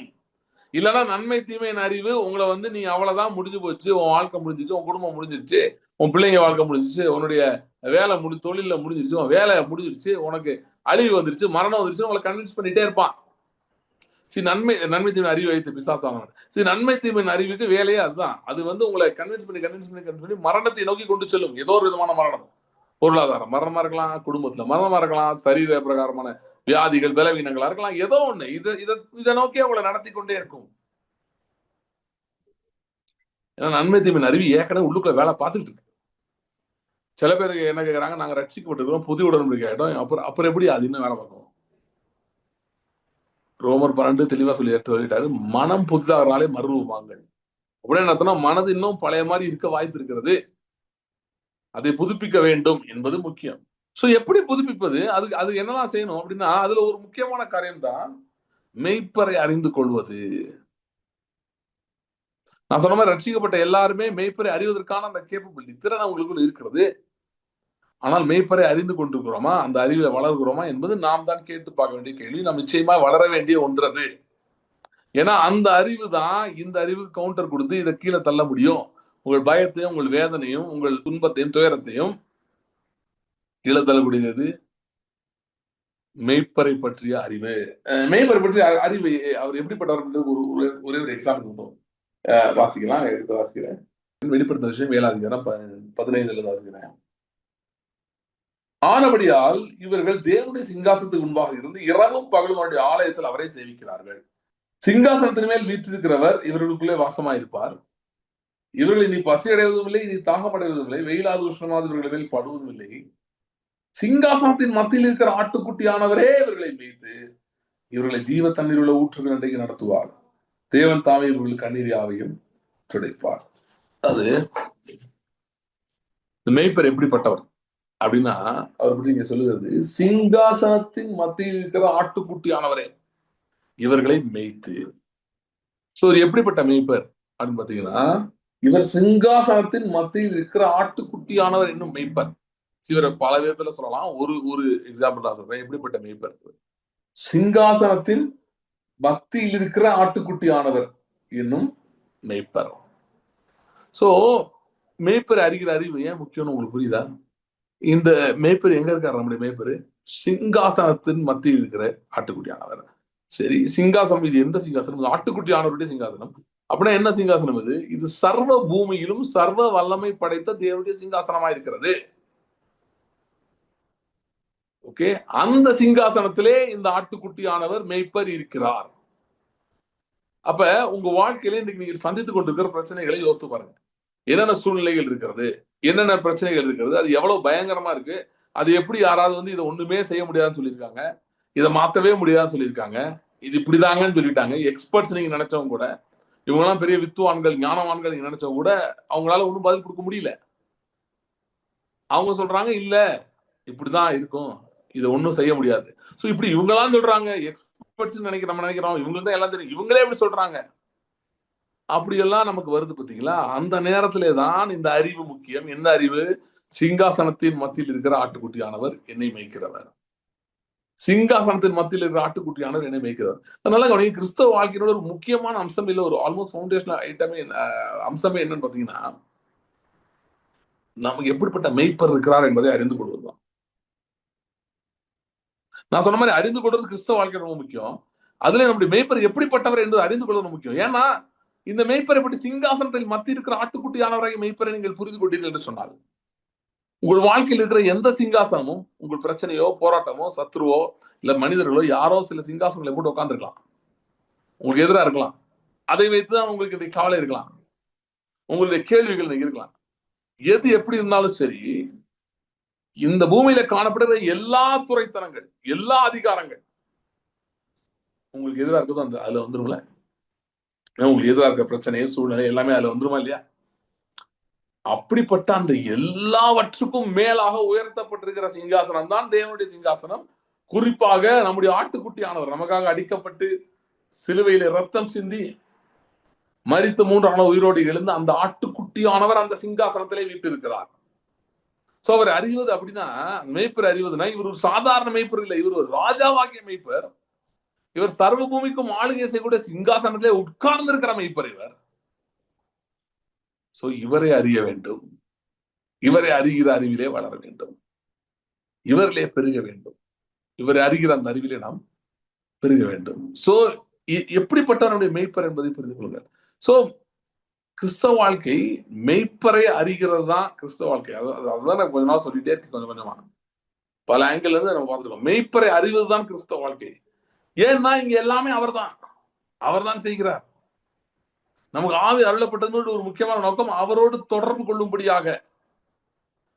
இல்லைன்னா நன்மை தீமையின் அறிவு உங்களை வந்து நீ அவ்வளவுதான், முடிஞ்சு போச்சு, உன் வாழ்க்கை முடிஞ்சிச்சு, உன் குடும்பம் முடிஞ்சிருச்சு, உன் பிள்ளைங்க வாழ்க்கை முடிஞ்சிச்சு, உன்னுடைய வேலை தொழில முடிஞ்சிருச்சு, உன் வேலை முடிஞ்சிருச்சு, உனக்கு அழிவு வந்துருச்சு, மரணம் வந்துருச்சு, உங்களை கன்வின்ஸ் பண்ணிட்டே இருப்பான். நன்மை தீமை அறிவு வைத்து பிசாசான நன்மை தீமையின் அறிவுக்கு வேலையே அதுதான். அது வந்து உங்களை கன்வின்ஸ் பண்ணி மரணத்தை நோக்கி கொண்டு செல்லும். ஏதோ ஒரு விதமான மரணம், பொருளாதாரம் மரணமா இருக்கலாம், குடும்பத்துல மரணமா இருக்கலாம், சரீர பிரகாரமான வியாதிகள் பலவீனங்களா இருக்கலாம், ஏதோ ஒண்ணு இதை நோக்கி அவங்களை நடத்தி கொண்டே இருக்கும். ஏன்னா நன்மை தீமையின் அறிவு ஏற்கனவே உள்ளுக்குள்ள வேலை பார்த்துட்டு இருக்கு. சில பேருக்கு என்ன கேட்கறாங்க, நாங்க ரட்சிக்கப்பட்டிருக்கோம், புதிய உடன்படிக்கை ஆயிடும், அப்புறம் எப்படி அது இன்னும் வேலை பார்க்கும்? ரோமர் 12 தெளிவா சொல்லிட்டாரு, மனம் புதிதாகனாலே மறுரூபமாங்கள். அப்படின்னு என்ன, மனது இன்னும் பழைய மாதிரி இருக்க வாய்ப்பு இருக்கிறது, அதை புதுப்பிக்க வேண்டும் என்பது முக்கியம். சோ எப்படி புதுப்பிப்பது? அது என்னதான் செய்யணும் அப்படின்னா, அதுல ஒரு முக்கியமான காரியம் தான் மெய்ப்பரை அறிந்து கொள்வது. நான் சொன்ன மாதிரி ரட்சிக்கப்பட்ட எல்லாருமே மெய்ப்பரை அறிவதற்கான அந்த கேப்பபிலிட்டி, திறன் அவங்களுக்குள்ள இருக்கிறது. ஆனால் மெய்ப்பரை அறிந்து கொண்டிருக்கிறோமா, அந்த அறிவில வளர்கிறோமா என்பது நாம் தான் கேட்டு பார்க்க வேண்டிய கேள்வி. நாம் நிச்சயமா வளர வேண்டிய ஒன்றது. ஏன்னா அந்த அறிவு தான் இந்த அறிவுக்கு கவுண்டர் கொடுத்து இதை கீழே தள்ள முடியும். உங்கள் பயத்தையும், உங்கள் வேதனையும், உங்கள் துன்பத்தையும், துயரத்தையும் கீழே தள்ளக்கூடியது மெய்ப்பரை பற்றிய அறிவு. மெய்ப்பரை பற்றிய அறிவு அவர் எப்படிப்பட்டவர் ஒரே ஒரு எக்ஸாம்பிள் வாசிக்கலாம், எடுத்து வாசிக்கிறேன். வெளிப்படுத்த விஷயம் 7 அதிகாரம் 15 வாசிக்கிறேன். ஆனபடியால் இவர்கள் தேவனுடைய சிங்காசனத்துக்கு முன்பாக இருந்து இரவும் பகலும் அவருடைய ஆலயத்தில் அவரை சேவிக்கிறார்கள். சிங்காசனத்தின் மேல் வீற்றிருக்கிறவர் இவர்களுக்குள்ளே வாசமாயிருப்பார். இவர்கள் இனி பசி அடைவதும் இல்லை, இனி தாகம் அடைவதும் இல்லை, வெயிலாது உஷ்ணமாவது இவர்கள் மேல் படுவதும் இல்லை. சிங்காசனத்தின் மத்தியில் இருக்கிற ஆட்டுக்குட்டியானவரே இவர்களை மேய்த்து இவர்களை ஜீவ தண்ணீர் உள்ள ஊற்றுகள் அன்றைக்கு நடத்துவார். தேவன் தாமே இவர்கள் கண்ணீர் யாவையும் துடைப்பார். அது மேய்ப்பர் எப்படிப்பட்டவர் அப்படின்னா, அவர் பற்றி இங்க சொல்லுகிறது, சிங்காசனத்தின் மத்தியில் இருக்கிற ஆட்டுக்குட்டியானவரே இவர்களை மேய்த்து. சோ எப்படிப்பட்ட மேய்ப்பர் அப்படின்னு பாத்தீங்கன்னா, இவர் சிங்காசனத்தின் மத்தியில் இருக்கிற ஆட்டுக்குட்டியானவர் என்னும் மேய்ப்பர். இவரை பல விதத்துல சொல்லலாம். ஒரு எக்ஸாம்பிள் தான் சொல்றேன். எப்படிப்பட்ட மேய்ப்பர்? சிங்காசனத்தின் மத்தியில் இருக்கிற ஆட்டுக்குட்டியானவர் என்னும் மேய்ப்பர். சோ மேய்ப்பர் அறிகிற அறிவு ஏன் முக்கியம்னு உங்களுக்கு புரியுதா? இந்த மேய்ப்பர் எங்க இருக்காரு? நம்முடைய மேய்ப்பர் சிங்காசனத்தின் மத்தியில் இருக்கிற ஆட்டுக்குட்டியானவர். சரி, சிங்காசனம் இது எந்த சிங்காசனம்? ஆட்டுக்குட்டியானவருடைய சிங்காசனம். அப்படின்னா என்ன சிங்காசனம் இது? இது சர்வ பூமியிலும் சர்வ வல்லமை படைத்த தேவனுடைய சிங்காசனமா இருக்கிறது. ஓகே, அந்த சிங்காசனத்திலே இந்த ஆட்டுக்குட்டியானவர் மேய்ப்பர் இருக்கிறார். அப்ப உங்க வாழ்க்கையில இன்னைக்கு நீங்க சந்தித்துக் கொண்டிருக்கிற பிரச்சனைகளை யோசித்து பாருங்க. என்னென்ன சூழ்நிலைகள் இருக்கிறது, என்னென்ன பிரச்சனைகள் இருக்கிறது, அது எவ்வளவு பயங்கரமா இருக்கு, அது எப்படி யாராவது வந்து இதை ஒண்ணுமே செய்ய முடியாதுன்னு சொல்லியிருக்காங்க, இதை மாத்தவே முடியாதுன்னு சொல்லியிருக்காங்க, இது இப்படிதாங்கன்னு சொல்லிட்டாங்க. எக்ஸ்பர்ட்ஸ் நீங்க நினைச்சவங்க கூட, இவங்கெல்லாம் பெரிய வித்துவான்கள், ஞானவான்கள் நீங்க நினைச்சவங்க கூட அவங்களால ஒன்றும் பதில் கொடுக்க முடியல. அவங்க சொல்றாங்க இல்ல இப்படிதான் இருக்கும், இதை ஒன்றும் செய்ய முடியாது. ஸோ இப்படி இவங்கெல்லாம் சொல்றாங்க, எக்ஸ்பர்ட்ஸ் நம்ம நினைக்கிறோம் இவங்களுக்கு தான் எல்லாம் தெரியும், இவங்களே எப்படி சொல்றாங்க, அப்படியெல்லாம் நமக்கு வருது பார்த்தீங்களா? அந்த நேரத்திலே தான் இந்த அறிவு முக்கியம். என்ன அறிவு? சிங்காசனத்தின் மத்தியில் இருக்கிற ஆட்டுக்குட்டியானவர் என்னை மேய்க்கிறவர். சிங்காசனத்தின் மத்தியில் இருக்கிற ஆட்டுக்குட்டியானவர் என்னை மேய்க்கிறவர். அதனால கவனிங்க, கிறிஸ்தவ வாழ்க்கையோட ஒரு முக்கியமான அம்சம் இல்லை, ஒரு ஆல்மோஸ்ட் ஃபவுண்டேஷனல் ஐட்டமே அம்சமே என்னன்னு பார்த்தீங்கன்னா, நமக்கு எப்படிப்பட்ட மேய்ப்பர் இருக்கிறார் என்பதை அறிந்து கொள்வதுதான். நான் சொன்ன மாதிரி அறிந்து கொள்வது கிறிஸ்தவ வாழ்க்கை ரொம்ப முக்கியம். அதுல நம்முடைய மேய்ப்பர் எப்படிப்பட்டவர் என்று அறிந்து கொள்வது முக்கியம். ஏன்னா இந்த மேய்ப்பரை பற்றி சிங்காசனத்தில் மத்தியில் இருக்கிற ஆட்டுக்குட்டியானவரை மேய்ப்பரை நீங்கள் புரிந்து கொண்டீர்கள் என்று சொன்னால், உங்கள் வாழ்க்கையில் இருக்கிற எந்த சிங்காசனமும், உங்கள் பிரச்சனையோ போராட்டமோ சத்ருவோ இல்ல மனிதர்களோ யாரோ சில சிங்காசனங்களை போட்டு உட்கார்ந்துருக்கலாம், உங்களுக்கு எதிராக இருக்கலாம். அதை வைத்துதான் உங்களுக்கு கவலை இருக்கலாம், உங்களுடைய கேள்விகள் நீங்க இருக்கலாம். எது எப்படி இருந்தாலும் சரி, இந்த பூமியில காணப்படுகிற எல்லா துறைத்தனங்கள், எல்லா அதிகாரங்கள் உங்களுக்கு எதிராக இருக்குதோ அந்த அதுல வந்துருங்கள. உங்களுக்கு எதிராக இருக்க பிரச்சனை சூழ்நிலை எல்லாமே அதுல வந்துருமா இல்லையா? அப்படிப்பட்ட அந்த எல்லாவற்றுக்கும் மேலாக உயர்த்தப்பட்டிருக்கிற சிங்காசனம் தான் தேவனுடைய சிங்காசனம். குறிப்பாக நம்முடைய ஆட்டுக்குட்டியானவர் நமக்காக அடிக்கப்பட்டு சிலுவையில ரத்தம் சிந்தி மரித்து 3 நாள் உயிரோடு எழுந்து அந்த ஆட்டுக்குட்டியானவர் அந்த சிங்காசனத்திலே வீட்டிருக்கிறார். சோ அவர் அறிவது அப்படின்னா, மேய்ப்பர் அறிவதுன்னா இவர் ஒரு சாதாரண மேய்ப்பர் இல்லை, இவர் ஒரு ராஜாவாகிய மேய்ப்பர். இவர் சர்வ பூமிக்கும் ஆளுகை செய்யக்கூடிய சிங்காசனத்திலே உட்கார்ந்து இருக்கிற மேய்ப்பர் இவர். சோ இவரை அறிய வேண்டும், இவரை அறிகிற அறிவிலே வளர வேண்டும், இவரிலே பெருக வேண்டும், இவரை அறிகிற அந்த அறிவிலே நாம் பெருக வேண்டும். சோ எப்படிப்பட்டவனுடைய மேய்ப்பர் என்பதை புரிந்து கொள்ளுங்கள். சோ கிறிஸ்தவ வாழ்க்கை மெய்ப்பரை அறிகிறது தான் கிறிஸ்தவ வாழ்க்கை. அதுதான் நான் கொஞ்ச நாள் சொல்லிட்டே இருக்கு, கொஞ்சம் கொஞ்சமா பல ஆங்கிள் இருந்து நம்ம பார்த்துக்கோம். மெய்ப்பரை அறிவதுதான் கிறிஸ்தவ வாழ்க்கை. ஏன்னா இங்க எல்லாமே அவர்தான், அவர்தான் செய்கிறார். நமக்கு ஆவி அருளப்பட்டது ஒரு முக்கியமான நோக்கம் அவரோடு தொடர்பு கொள்ளும்படியாக.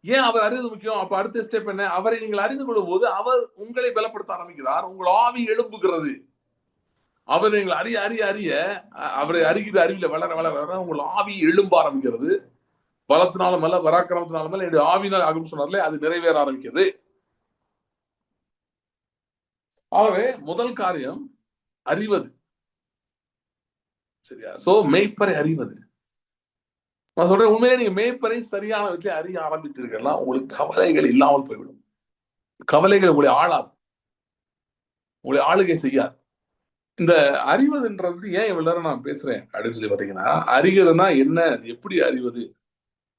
ஏன் அவர் அறிவது முக்கியம்? அப்ப அடுத்த ஸ்டெப் என்ன? அவரை நீங்கள் அறிந்து கொள்ளும் போது அவர் உங்களை பலப்படுத்த ஆரம்பிக்கிறார், உங்கள் ஆவி எழும்புகிறது. அவரை நீங்கள் அறிய அறிய அறிய அவரை அறிகிற அறிவில வளர வளர வளர உங்கள் ஆவி எழும்ப ஆரம்பிக்கிறது. பலத்தினாலும் அல்ல, பராக்கிரமத்தினாலும் அல்ல, என்னுடைய ஆவினால் ஆகும் சொன்னார்லே, அது நிறைவேற ஆரம்பிக்கிறது. ஆகவே முதல் காரியம் அறிவது. சரியா? சோ மேய்ப்பரை அறிவது. நான் சொல்றேன், உண்மையிலே நீங்க மேய்ப்பரை சரியான விதத்தில் அறிய ஆரம்பித்தீர்கள்னா உங்களுக்கு கவலைகள் இல்லாமல் போய்விடும். கவலைகள் உங்களை ஆளாது, உங்களை ஆளுகை செய்யாது. இந்த அறிவதுன்றது ஏன் இவ்வளவு நேரம் நான் பேசுறேன் அப்படின்னு சொல்லி பாத்தீங்கன்னா, அறிகிறதுனா என்ன, எப்படி அறிவது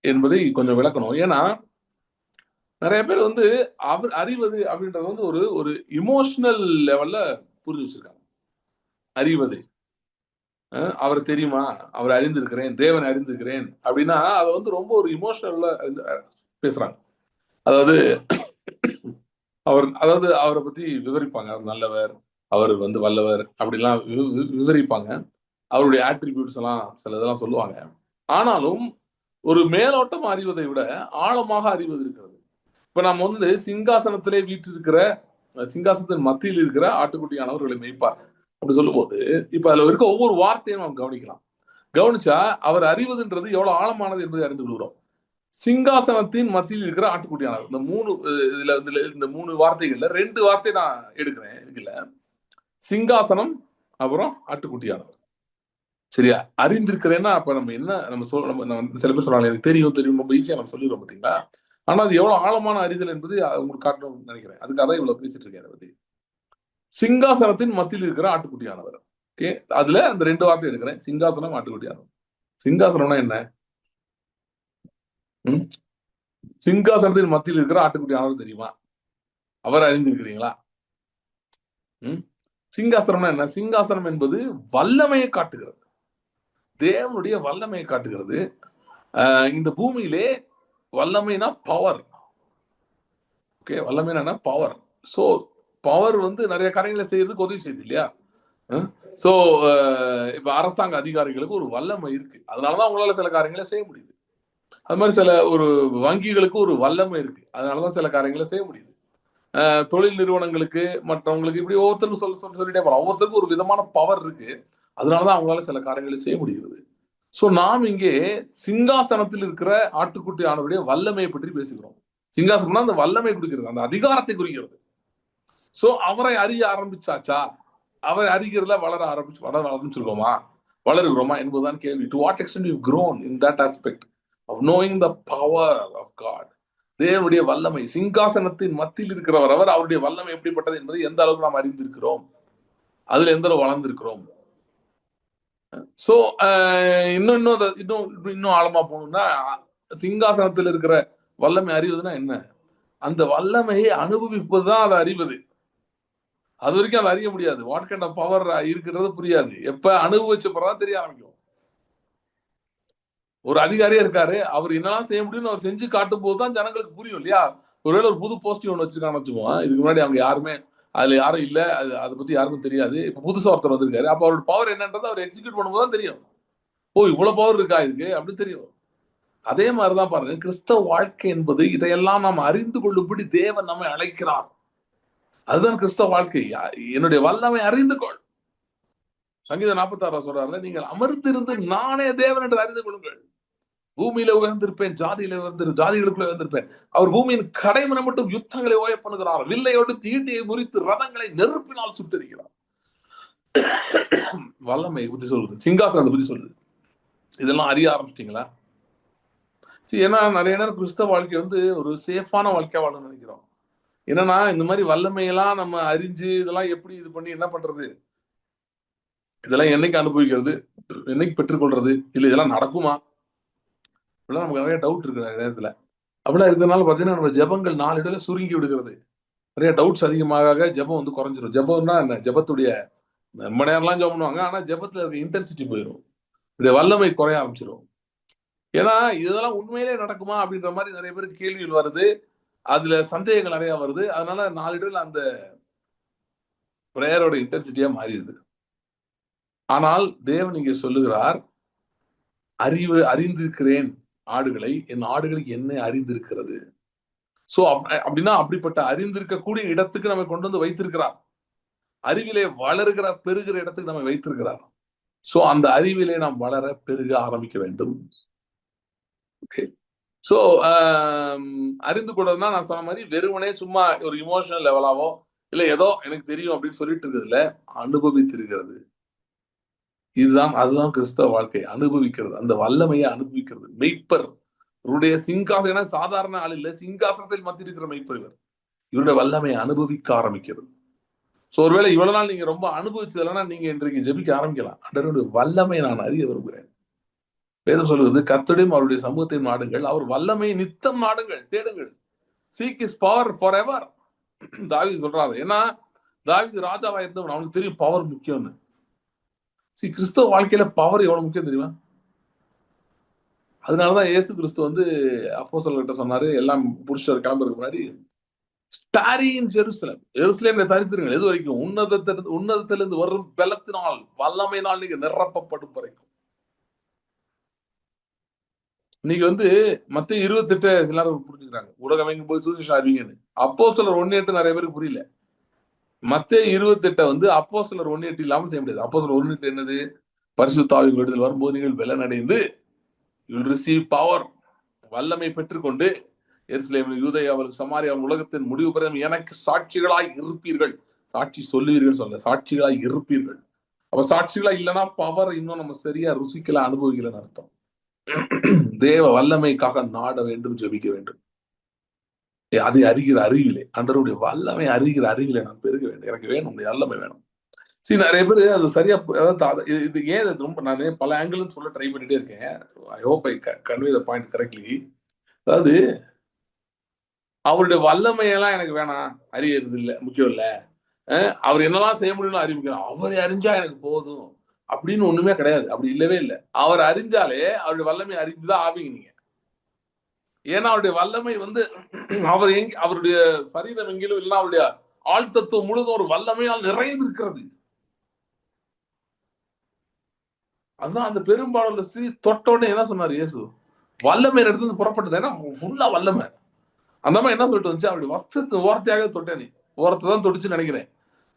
என்பதை கொஞ்சம் விளக்கணும். ஏன்னா நிறைய பேர் வந்து அவர் அறிவது அப்படின்றது வந்து ஒரு ஒரு இமோஷனல் லெவல்ல புரிஞ்சு வச்சிருக்காங்க. அறிவது, அவர் தெரியுமா, அவர் அறிந்திருக்கிறேன், தேவனை அறிந்திருக்கிறேன் அப்படின்னா அதை வந்து ரொம்ப ஒரு இமோஷனல்ல பேசுறாங்க. அதாவது அவரை பத்தி விவரிப்பாங்க, அவர் நல்லவர், அவர் வந்து வல்லவர் அப்படிலாம் விவரிப்பாங்க. அவருடைய ஆட்ரிபியூட்ஸ் எல்லாம் சில இதெல்லாம் சொல்லுவாங்க. ஆனாலும் ஒரு மேலோட்டம் அறிவதை விட ஆழமாக அறிவது இருக்கிறது. இப்ப நம்ம வந்து சிங்காசனத்திலே வீற்றிருக்கிற, சிங்காசனத்தின் மத்தியில் இருக்கிற ஆட்டுக்குட்டியானவர்களை மேய்ப்பார் அப்படி சொல்லும் போது, இப்ப அதுல இருக்க ஒவ்வொரு வார்த்தையும் நம்ம கவனிக்கலாம். கவனிச்சா அவர் அறிவதுன்றது எவ்வளவு ஆழமானது என்பதை அறிந்து கொள்கிறோம். சிங்காசனத்தின் மத்தியில் இருக்கிற ஆட்டுக்குட்டியானவர், இந்த மூணு இந்த மூணு வார்த்தைகள்ல ரெண்டு வார்த்தை நான் எடுக்கிறேன். இதுல சிங்காசனம் அப்புறம் ஆட்டுக்குட்டியானவர். சரியா? அறிந்திருக்கிறேன்னா அப்ப நம்ம என்ன நம்ம சில பேர் சொல்றாங்க எனக்கு தெரியும் தெரியும், ரொம்ப ஈஸியா நம்ம சொல்லிடுறோம் பாத்தீங்களா. ஆனா அது எவ்வளவு ஆழமான அறிதல் என்பது உங்களுக்கு காட்டணும்னு நினைக்கிறேன். அதுக்காக தான் இவ்வளவு பேசிட்டு இருக்கேன் அதை பத்தி. சிங்காசனத்தின் மத்தியில் இருக்கிற ஆட்டுக்குட்டியானவர். ஓகே, அதுல அந்த ரெண்டு வார்த்தை எடுக்கிறேன், சிங்காசனம், ஆட்டுக்குட்டியானவர். சிங்காசனம்னா என்ன? சிங்காசனத்தின் மத்தியில் இருக்கிற ஆட்டுக்குட்டியானவர் தெரியுமா? அவர் அறிந்திருக்கிறீங்களா? சிங்காசனம்னா என்ன? சிங்காசனம் என்பது வல்லமையை காட்டுகிறது, தேவனுடைய வல்லமையை காட்டுகிறது. இந்த பூமியிலே வல்லமைனா பவர். ஓகே, வல்லமைனா பவர். சோ பவர் வந்து நிறைய காரியங்களை செய்யறதுக்கு உதவி செய்யுது இல்லையா? சோ இப்ப அரசாங்க அதிகாரிகளுக்கு ஒரு வல்லமை இருக்கு, அதனாலதான் அவங்களால சில காரியங்களை செய்ய முடியுது. அது மாதிரி சில ஒரு வங்கிகளுக்கு ஒரு வல்லமை இருக்கு, அதனாலதான் சில காரியங்களை செய்ய முடியுது. தொழில் நிறுவனங்களுக்கு, மற்றவங்களுக்கு, இப்படி ஒவ்வொருத்தருக்கும் சொல்லிட்டே போறோம். ஒவ்வொருத்தருக்கும் ஒரு விதமான பவர் இருக்கு, அதனாலதான் அவங்களால சில காரியங்களை செய்ய முடிகிறது. சோ நாம் இங்கே சிங்காசனத்தில் இருக்கிற ஆட்டுக்குட்டி ஆனவருடைய வல்லமையை பற்றி பேசுகிறோம். சிங்காசனம் அந்த வல்லமை குறிக்கிறது, அந்த அதிகாரத்தை குறிக்கிறது. சோ அவரை அறிய ஆரம்பிச்சாச்சா? அவரை அறிகிறதுல வளர ஆரம்பிச்சிருக்கோமா, வளருகிறோமா என்பதுதான் கேள்வி. To what extend you grown in that aspect of knowing the power of God. தேவனுடைய வல்லமை, சிங்காசனத்தின் மத்தியில் இருக்கிறவர் அவர், அவருடைய வல்லமை எப்படிப்பட்டது என்பதை எந்த அளவுக்கு நாம் அறிந்திருக்கிறோம், அதுல எந்த அளவு வளர்ந்திருக்கிறோம். சோ இன்னும் ஆழமா போகணும்னா, சிங்காசனத்தில் இருக்கிற வல்லமை அறிவதுன்னா என்ன? அந்த வல்லமையை அனுபவிப்பதுதான் அதை அறிவது. அது வரைக்கும் அதை அறிய முடியாது. வாட் கைண்ட் ஆஃப் பவர் இருக்கிறது புரியாது. எப்ப அனுபவிச்ச பிறகுதான் தெரிய ஆரம்பிக்கும். ஒரு அதிகாரியா இருக்காரு, அவர் என்னெல்லாம் செய்ய முடியும்னு அவர் செஞ்சு காட்டும் போதுதான் ஜனங்களுக்கு புரியும் இல்லையா? ஒருவேளை ஒரு புது போஸ்டிங் ஒன்று வச்சிருக்கான்னு வச்சுக்குவோம், இதுக்கு முன்னாடி அவங்க யாருமே அதுல யாரும் இல்ல, அதை பத்தி யாருக்கும் தெரியாது. இப்ப புதுசா ஒருத்தர் வந்திருக்காரு, அப்ப அவரோட பவர் என்னன்றது அவர் எக்ஸிக்யூட் பண்ணும்போது தான் தெரியும். ஓ, இவ்வளவு பவர் இருக்கா இதுக்கு அப்படின்னு தெரியும். அதே மாதிரிதான் பாருங்க, கிறிஸ்தவ வாழ்க்கை என்பது இதையெல்லாம் நாம் அறிந்து கொள்ளும்படி தேவன் நம்மை அழைக்கிறார். அதுதான் கிறிஸ்தவ வாழ்க்கை. என்னுடைய வல்லமை அறிந்து கொள். சங்கீதம் 46 சொல்றாருல, நீங்கள் அமர்ந்திருந்து நானே தேவன் என்று அறிந்து கொள்ளுங்கள். பூமியில உயர்ந்திருப்பேன், ஜாதிகளுக்குள்ள உயர்ந்திருப்பேன். அவர் பூமியின் கடைமனை மட்டும் யுத்தங்களை ஓய பண்ணுகிறார், வில்லையோடு தீட்டியை முறித்து ரதங்களை நெருப்பினால் சுட்டரிக்கிறார். வல்லமை பத்தி சொல்லுது, சிங்காசனத்தை பத்தி சொல்லுது. இதெல்லாம் அறிய ஆரம்பிச்சிட்டீங்களா? சரி, ஏன்னா நிறைய நேரம் கிறிஸ்தவ வாழ்க்கை வந்து ஒரு சேஃபான வாழ்க்கையா வாழணும்னு நினைக்கிறோம். என்னன்னா இந்த மாதிரி வல்லமையெல்லாம் நம்ம அறிஞ்சு இதெல்லாம் எப்படி இது பண்ணி என்ன பண்றது, இதெல்லாம் என்னைக்கு அனுபவிக்கிறது, என்னைக்கு பெற்றுக்கொள்றது, இல்ல இதெல்லாம் நடக்குமா, இப்படிலாம் நமக்கு நிறைய டவுட் இருக்கு நிறைய நேரத்துல. அப்படிலாம் இருக்கிறதுனால பாத்தீங்கன்னா நம்ம ஜெபங்கள் நாளடைவில் சுருங்கி விடுகிறது. நிறைய டவுட்ஸ் அதிகமாக ஜெபம் வந்து குறைஞ்சிரும். ஜெபம்னா என்ன, ஜெபத்துடைய ரொம்ப நேரம்லாம் ஜெபம் பண்ணுவாங்க, ஆனா ஜெபத்துல இருக்க இன்டென்சிட்டி போயிடும், இப்படி வல்லமை குறைய ஆரம்பிச்சிடும். ஏன்னா இதெல்லாம் உண்மையிலே நடக்குமா அப்படின்ற மாதிரி நிறைய பேருக்கு கேள்விகள் வருது, அதுல சந்தேகங்கள் நிறைய வருது. அதனால நாளடைவில் அந்த பிரேயரோட இன்டென்சிட்டியா மாறிடுது. ஆனால் தேவன் இங்கே சொல்லுகிறார், அறிந்திருக்கிறேன் ஆடுகளை, என் ஆடுகள் என்னை அறிந்திருக்கிறது. சோ அப்படின்னா அப்படிப்பட்ட அறிந்திருக்கக்கூடிய இடத்துக்கு நம்ம கொண்டு வந்து வைத்திருக்கிறார். அறிவிலே வளருகிற பெருகிற இடத்துக்கு நம்ம வைத்திருக்கிறார். சோ அந்த அறிவிலே நாம் வளர பெருக ஆரம்பிக்க வேண்டும். சோ அறிந்து கொள்றதுனா நான் சொன்ன மாதிரி வெறுமனே சும்மா ஒரு இமோஷனல் லெவலாவோ இல்ல ஏதோ எனக்கு தெரியும் அப்படின்னு சொல்லிட்டு இருக்கிறதுல அனுபவித்திருக்கிறது. அதுதான் கிறிஸ்தவ வாழ்க்கை. அனுபவிக்கிறது, அந்த வல்லமையை அனுபவிக்கிறது. மெய்ப்பர் இவருடைய சிங்காசனம் சாதாரண ஆள் இல்ல, சிங்காசனத்தில் மத்தியிருக்கிற மெய்ப்பர் இவர். இவருடைய வல்லமையை அனுபவிக்க ஆரம்பிக்கிறது. சோ ஒருவேளை இவ்வளவு நாள் நீங்க ரொம்ப அனுபவிச்சதுலன்னா நீங்க இன்றைக்கு ஜெபிக்க ஆரம்பிக்கலாம். ஆண்டவருடைய வல்லமை நான் அறிய விரும்புகிறேன். வேதம் சொல்லுவது, கர்த்தருடையும் அவருடைய சமூகத்தையும் நாடுங்கள், அவர் வல்லமையை நித்தம் நாடுங்கள், தேடுங்கள். Seek his power forever. தாவீது சொல்றாரு. ஏன்னா தாவீது ராஜாவா இருந்தவன், அவனுக்கு தெரியும் பவர் முக்கியம்னு. கிறிஸ்தவ வாழ்க்கையில பவர் எவ்வளவு முக்கியம் தெரியுமா? அதனாலதான் இயேசு கிறிஸ்து வந்து அப்போஸ்தலர்கிட்ட சொன்னாரு, எல்லாம் புருஷர் கிளம்புறதுக்கு முன்னாடி, ஸ்டாரி இன் ஜெருசலேம், எருசலேம்ல தரித்திருங்கள் எது வரைக்கும், உன்னதத்திலிருந்து வரும் பலத்தினால் வல்லமையினால் நீங்க நிரப்பப்படும் வரைக்கும். இன்னைக்கு வந்து மத்த 28 எல்லாரும் புரிஞ்சுக்கிறாங்க, உலகம் எங்கும் போய் சுவிசேஷம் அறிவிங்கன்னு. அப்போஸ்தலர் 1:8 நிறைய பேருக்கு புரியல. மத்தேயு 28 வந்து அப்போஸ்தலர் 1:8 இல்லாம செய்ய முடியாது. அப்போஸ்தலர் 1:8 என்னது? பரிசுத்த ஆவி உங்களிடத்தில் வரும்போது நீங்கள் பலனடைந்து you will receive power, வல்லமை பெற்றுக்கொண்டு எருசலேம், யூதேயாவில், சமாரியாவில், உலகத்தின் முடிவு பெறும் எனக்கு சாட்சிகளாய் இருப்பீர்கள். சாட்சி சொல்லுவீர்கள் சொல்ல, சாட்சிகளாய் இருப்பீர்கள். அப்ப சாட்சிகளா இல்லைன்னா பவர் இன்னும் நம்ம சரியா ருசிக்கல, அனுபவிக்கலன்னு அர்த்தம். தேவ வல்லமைக்காக நாட வேண்டும், ஜெபிக்க வேண்டும். அதை அறிகிற அறிவிலே, ஆண்டவருடைய வல்லமை அறிகிற அறிவிலே நான் பெருக வேண்டும். எனக்கு வேணும், வல்லமை வேணும். சரி, நிறைய பேர் அது சரியா, அதாவது இது ஏன் ரொம்ப நான் பல ஆங்கிள் சொல்ல ட்ரை பண்ணிட்டே இருக்கேன். I hope I convey the point correctly. அதாவது அவருடைய வல்லமையெல்லாம் எனக்கு வேணாம், அறியறது இல்லை, முக்கியம் இல்லை. அவர் என்னெல்லாம் செய்ய முடியும்னு அறிவிக்கிறார், அவரை அறிஞ்சா எனக்கு போதும் அப்படின்னு ஒண்ணுமே கிடையாது. அப்படி இல்லவே இல்லை. அவர் அறிஞ்சாலே அவருடைய வல்லமை அறிஞ்சுதான் ஆவீங்க நீங்க. ஏன்னா அவருடைய வல்லமை வந்து அவர் அவருடைய சரீரம் எங்கிலும் இல்லைன்னா அவருடைய ஆழ்த்தத்துவம் முழுதும் ஒரு வல்லமையால் நிறைந்திருக்கிறது. அதுதான் அந்த பெரும்பாலுள்ள ஸ்திரீ தொட்ட உடனே என்ன சொன்னார் இயேசு, வல்லமை இடத்துல புறப்பட்டது. ஏன்னா ஃபுல்லா வல்லமை. அந்த மாதிரி என்ன சொல்லிட்டு வந்துச்சு, அவருடைய வஸ்திரத்தின் ஓரத்தையாக தொட்டேன். ஓரத்தை தான் தொட்டுச்சு நினைக்கிறேன்.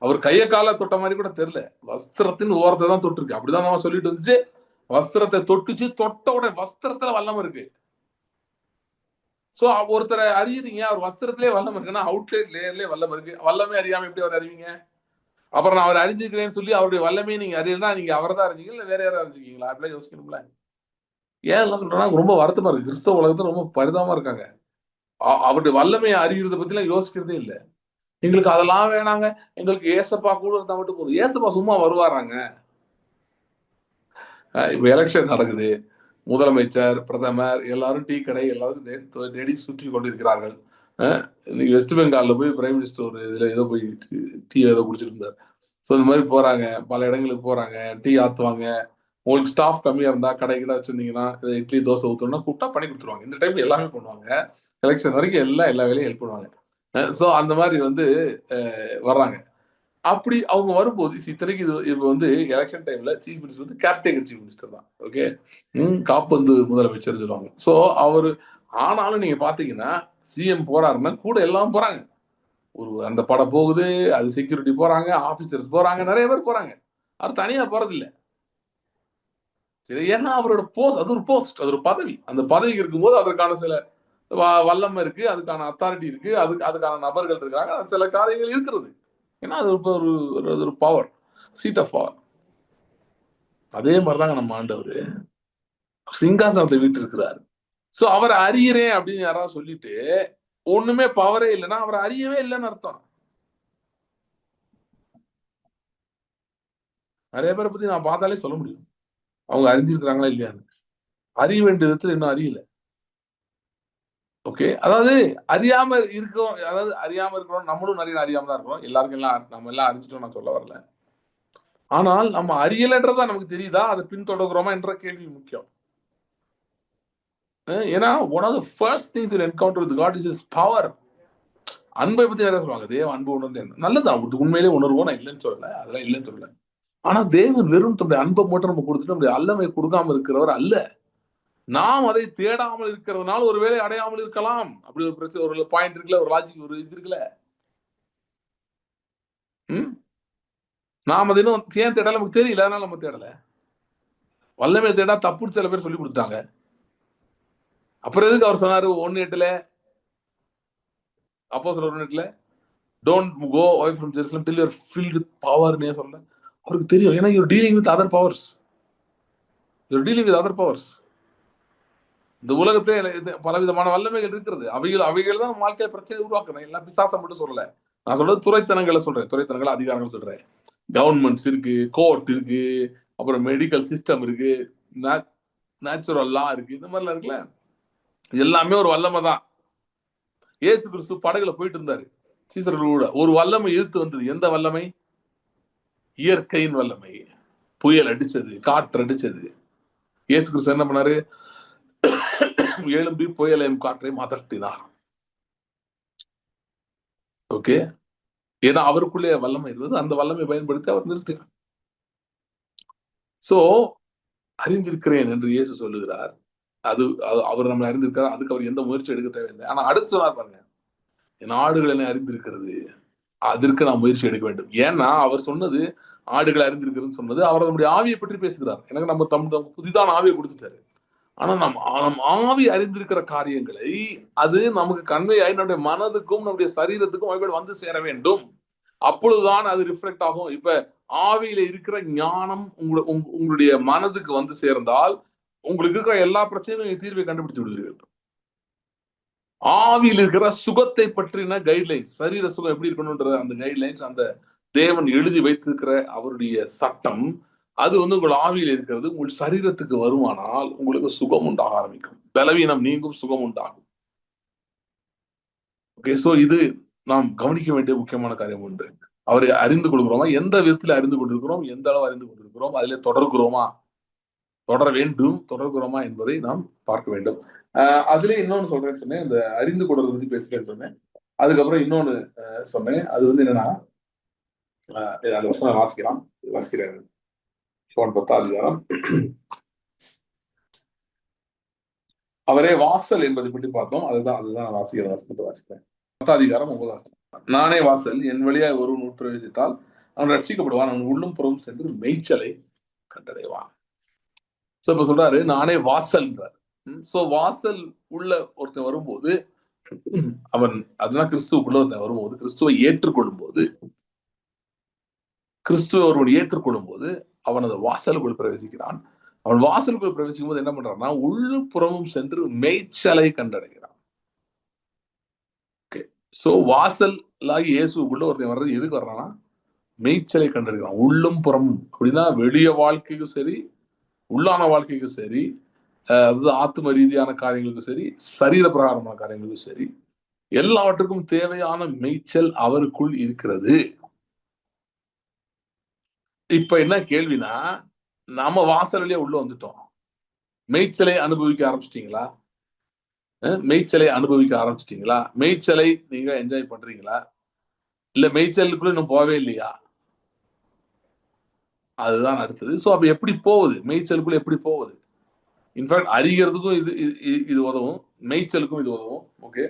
அவர் கைய கால தொட்ட மாதிரி கூட தெரியல, வஸ்திரத்தின் ஓரத்தை தான் தொட்டிருக்கு. அப்படிதான் நம்ம சொல்லிட்டு வந்துச்சு. வஸ்திரத்தை தொட்டுச்சு, தொட்ட உடனே வஸ்திரத்துல வல்லமை இருக்கு. சோ ஒருத்தரை அறியுறீங்க, அவர் வஸ்திரத்திலே வல்லம் இருக்குன்னா அவுட்லைட் லேயர்லயே வல்லம் இருக்கு. வல்லமே அறியாம எப்படி அவர் அறிவீங்க? அப்புறம் நான் அவர் அறிஞ்சிருக்கிறேன்னு சொல்லி அவருடைய வல்லமையை நீங்க அறியனா நீங்க அவரை தான் அறிஞ்சிங்க, இல்ல வேற யாரும் அறிஞ்சிருக்கீங்களா? அப்படிலாம் யோசிக்கணும்ல. ஏன் எல்லாம் சொல்றேன்னா ரொம்ப வருத்தமா இருக்கு. கிறிஸ்தவ உலகத்துல ரொம்ப பரிதாபமா இருக்காங்க. அவருடைய வல்லமையை அறிகிறத பத்தி எல்லாம் யோசிக்கிறதே இல்லை. எங்களுக்கு அதெல்லாம் வேணாங்க, எங்களுக்கு ஏசப்பா கூட இருந்தா மட்டும் போதும். ஏசப்பா சும்மா வருவாராங்க? இப்ப எலெக்ஷன் நடக்குது, முதலமைச்சர், பிரதமர் எல்லாரும் டீ கடை எல்லாரும் தேடி சுற்றி கொண்டிருக்கிறார்கள். இன்னைக்கு வெஸ்ட் பெங்கால்ல போய் பிரைம் மினிஸ்டர் ஒரு இதுல ஏதோ போய் டீ ஏதோ குடிச்சிட்டு இருந்தார். ஸோ இந்த மாதிரி போறாங்க, பல இடங்களுக்கு போறாங்க, டீ ஆத்துவாங்க. உங்களுக்கு ஸ்டாஃப் கம்மியா இருந்தா கடை கிட்ட வச்சிருந்தீங்கன்னா இட்லி தோசை ஊற்றணும்னா கூப்பிட்டா பண்ணி கொடுத்துருவாங்க. இந்த டைம்ல எல்லாமே பண்ணுவாங்க. எலெக்ஷன் வரைக்கும் எல்லா வேலையும் ஹெல்ப் பண்ணுவாங்க. ஸோ அந்த மாதிரி வந்து வர்றாங்க. அப்படி அவங்க வரும்போது இத்தனைக்கு இது வந்து எலெக்ஷன் டைம்ல சீஃப் மினிஸ்டர் வந்து கேர்டேக்கர் சீஃப் மினிஸ்டர் தான். ஓகே, காப்பந்து முதலமைச்சர் சொல்லுவாங்க. ஸோ அவரு ஆனாலும் நீங்க பாத்தீங்கன்னா சிஎம் போறாருன்னா கூட எல்லாம் போறாங்க. அந்த படம் போகுது, அது செக்யூரிட்டி போறாங்க, ஆபீசர்ஸ் போறாங்க, நிறைய பேர் போறாங்க. அவர் தனியா போறது இல்ல. சரி, ஏன்னா அவரோட போஸ்ட், அது ஒரு போஸ்ட், அது ஒரு பதவி. அந்த பதவிக்கு இருக்கும்போது அதற்கான சில வல்லமை இருக்கு, அதுக்கான அத்தாரிட்டி இருக்கு, அதுக்கான நபர்கள் இருக்காங்க, சில காரியங்கள் இருக்கிறது. ஏன்னா அது ஒரு பவர், சீட் ஆஃப் பவர். அதே மாதிரிதாங்க நம்ம ஆண்டவர் சிங்காசனத்தை வீட்டு இருக்கிறார். சோ அவரை அறியறேன் அப்படின்னு யாராவது சொல்லிட்டு ஒண்ணுமே பவரே இல்லைன்னா அவரை அறியவே இல்லைன்னு அர்த்தம். நிறைய பேரை பத்தி நான் பார்த்தாலே சொல்ல முடியும் அவங்க அறிஞ்சிருக்கிறாங்களா இல்லையான்னு. அறிய வேண்டிய விதத்துல இன்னும் அறியல. ஓகே, அதாவது அறியாம இருக்கோம், அதாவது அறியாம இருக்கிறோம், நம்மளும் நிறைய அறியாம தான் இருக்கிறோம். எல்லாருக்கும் எல்லாம் நம்ம எல்லாம் அறிஞ்சிட்டோம் நான் சொல்ல வரல. ஆனால் நம்ம அறியலன்றதா நமக்கு தெரியுதா, அதை பின்தொடர்கிறோமா என்ற கேள்வி முக்கியம். ஏன்னா one of the first things you encounter with God is his power. அன்பை பத்தி வேற சொல்லுவாங்க, தேவ அன்பு உணர்ந்து நல்லதான், உண்மையிலே உணர்வோம், நான் இல்லைன்னு சொல்லல, அதெல்லாம் இல்லைன்னு சொல்லல. ஆனா தேவன் வெறும் தன்னுடைய அன்பை மட்டும் நம்ம கொடுத்துட்டு நம்முடைய அல்லமை கொடுக்காம இருக்கிறவர் அல்ல. நாம் அதை தேடாமல் இருக்கிறதுனால ஒருவேளை அடையாமல் இருக்கலாம். அப்படி ஒரு பிரச்சனை, ஒரு பாயிண்ட் இருக்குல்ல, ஒரு லாஜிக், ஒரு இது இருக்குல்ல. நாம் அது இன்னும் ஏன் தேடல நமக்கு தெரியல, அதனால நம்ம தேடல. வல்லமை தேடா தப்புன்னு சில பேர் சொல்லி கொடுத்தாங்க. அப்புறம் எதுக்கு அவர் சொன்னாரு 1:8 அப்போஸ்தலர் 1:8 don't go away from Jerusalem till you are filled with பவர்னே சொல்ல. அவருக்கு தெரியும், ஏன்னா you dealing with other powers. You dealing with other powers. இந்த உலகத்திலே பலவிதமான வல்லமைகள் இருக்கிறது. அவைகள் தான் வாழ்க்கையில பிரச்சனை உருவாக்குறேன். எல்லாம் பிசாசம் மட்டும் சொல்லல. நான் சொல்றது துறைத்தனங்களை சொல்றேன். துறைத்தனங்கள், அதிகாரங்கள் சொல்றேன். கவர்மெண்ட்ஸ் இருக்கு, கோர்ட் இருக்கு, அப்புறம் மெடிக்கல் சிஸ்டம் இருக்கு, நேச்சுரல் லா இருக்கு, இந்த மாதிரிலாம் இருக்குல்ல. எல்லாமே ஒரு வல்லமை தான். இயேசு கிறிஸ்து படகுல போயிட்டு இருந்தாரு சீசர்களோட. ஒரு வல்லமை எதிர்த்து வந்தது. எந்த வல்லமை? இயற்கையின் வல்லமை. புயல் அடிச்சது, காற்று அடிச்சது. இயேசு கிறிஸ்து என்ன பண்ணாரு? எழும்பி புயலையும் காற்றையும் அதட்டினார். ஓகே, ஏன்னா அவருக்குள்ளே வல்லமை இருந்தது. அந்த வல்லமை பயன்படுத்தி அவர் நிறுத்தினார். சோ அறிந்திருக்கிறேன் என்று இயேசு சொல்லுகிறார். அது அவர் நம்மளை அறிந்திருக்கிறார். அதுக்கு அவர் எந்த முயற்சி எடுக்க தேவையில்லை. ஆனா அடுத்து சொன்னார் பாருங்க, என் ஆடுகள் என்னை அறிந்திருக்கிறது, அதற்கு நாம் முயற்சி எடுக்க வேண்டும். ஏன்னா அவர் சொன்னது ஆடுகள் அறிந்திருக்கிறதுன்னு சொன்னது அவர் நம்முடைய ஆவியை பற்றி பேசுகிறார். எனக்கு நம்ம புதிதான ஆவியை கொடுத்துட்டாரு. ஆனா நம் ஆவி அறிந்திருக்கிற காரியங்களை அது நமக்கு கன்வே ஆகி நம்முடைய மனதுக்கும் நம்முடைய சரீரத்துக்கும் அவைகள் வந்து சேர வேண்டும். அப்பொழுதுதான் அது ரிஃப்ளெக்ட் ஆகும். இப்ப ஆவியில இருக்கிற ஞானம் உங்களுடைய மனதுக்கு வந்து சேர்ந்தால் உங்களுக்கு இருக்கிற எல்லா பிரச்சனையும் தீர்வை கண்டுபிடித்து விடுவீர்கள். ஆவியில் இருக்கிற சுகத்தை பற்றின கைட்லைன்ஸ், சரீர சுகம் எப்படி இருக்கணும்ன்ற அந்த கைட்லைன்ஸ், அந்த தேவன் எழுதி வைத்திருக்கிற அவருடைய சட்டம், அது வந்து உங்கள் ஆவியில் இருக்கிறது. உங்கள் சரீரத்துக்கு வருமானால் உங்களுக்கு சுகம் உண்டாக ஆரம்பிக்கும். பலவீனம் நீங்கும், சுகம் உண்டாகும். ஓகே, சோ இது நாம் கவனிக்க வேண்டிய முக்கியமான காரியம் ஒன்று. அவரை அறிந்து கொள்கிறோமா? எந்த விதத்தில் அறிந்து கொண்டிருக்கிறோம்? எந்த அளவு அறிந்து கொண்டிருக்கிறோம்? அதிலே தொடர்கிறோமா? தொடர வேண்டும், தொடர்கிறோமா என்பதை நாம் பார்க்க வேண்டும். அதுல இன்னொன்னு சொல்றேன்னு சொன்னேன், இந்த அறிந்து கொள்றதை பத்தி பேசுறேன்னு சொன்னேன். அதுக்கப்புறம் இன்னொன்னு சொன்னேன். அது வந்து என்னன்னா, அந்த வசனம் வாசிக்கிறேன். யோவான் 10 அதிகாரம். அவரே வாசல் என்பதை பற்றி பார்த்தோம். அதுதான் வாசிக்கிறேன். 10 அதிகாரம் 9 நானே வாசல், என் வழியாய் ஒருவன் உட்பிரவேசித்தால் அவன் ரட்சிக்கப்படுவான், அவன் உள்ளும் புறமும் சென்று மேய்ச்சலை கண்டடைவான். சோ இப்ப சொல்றாரு நானே வாசல்ன்றார். சோ வாசல் உள்ள ஒருத்தன் வரும்போது அவன், அதெல்லாம் கிறிஸ்துவுக்குள்ள ஒருத்தன் வரும்போது, கிறிஸ்துவை ஏற்றுக்கொள்ளும் போது, கிறிஸ்துவை ஒருவன் ஏற்றுக்கொள்ளும் போது அவன் அந்த வாசலுக்குள் பிரவேசிக்கிறான். அவன் வாசலுக்குள் பிரவேசிக்கும் போது என்ன பண்றான்னா, உள்ளும் புறமும் சென்று மேய்ச்சலை கண்டடைகிறான். ஓகே, சோ வாசலாகி இயேசுக்குள்ள ஒருத்தன் வர்றது எதுக்கு வர்றான்னா, மேய்ச்சலை கண்டடைகிறான். உள்ளும் புறமும் அப்படின்னா வெளிய வாழ்க்கைக்கும் சரி, உள்ளான வாழ்க்கைக்கும் சரி, அதாவது ஆத்ம ரீதியான காரியங்களுக்கும் சரி, சரீர பிரகாரமான காரியங்களுக்கும் சரி, எல்லாவற்றுக்கும் தேவையான மேய்ச்சல் அவருக்குள் இருக்கிறது. இப்ப என்ன கேள்வினா, நாம வாசல் வழியா உள்ள வந்துட்டோம். மேய்ச்சலை அனுபவிக்க ஆரம்பிச்சிட்டீங்களா? மேய்ச்சலை அனுபவிக்க ஆரம்பிச்சிட்டீங்களா? மேய்ச்சலை நீங்க என்ஜாய் பண்றீங்களா? இல்ல மேய்ச்சலுக்குள்ள இன்னும் போவே இல்லையா? அதுதான் அடுத்தது. சோ அப்ப எப்படி போகுது? மேய்ச்சலுக்குள்ள எப்படி போகுது? இன்ஃபேக்ட் அறிகிறதுக்கும் இது உதவும், மேய்ச்சலுக்கும் இது உதவும். ஓகே,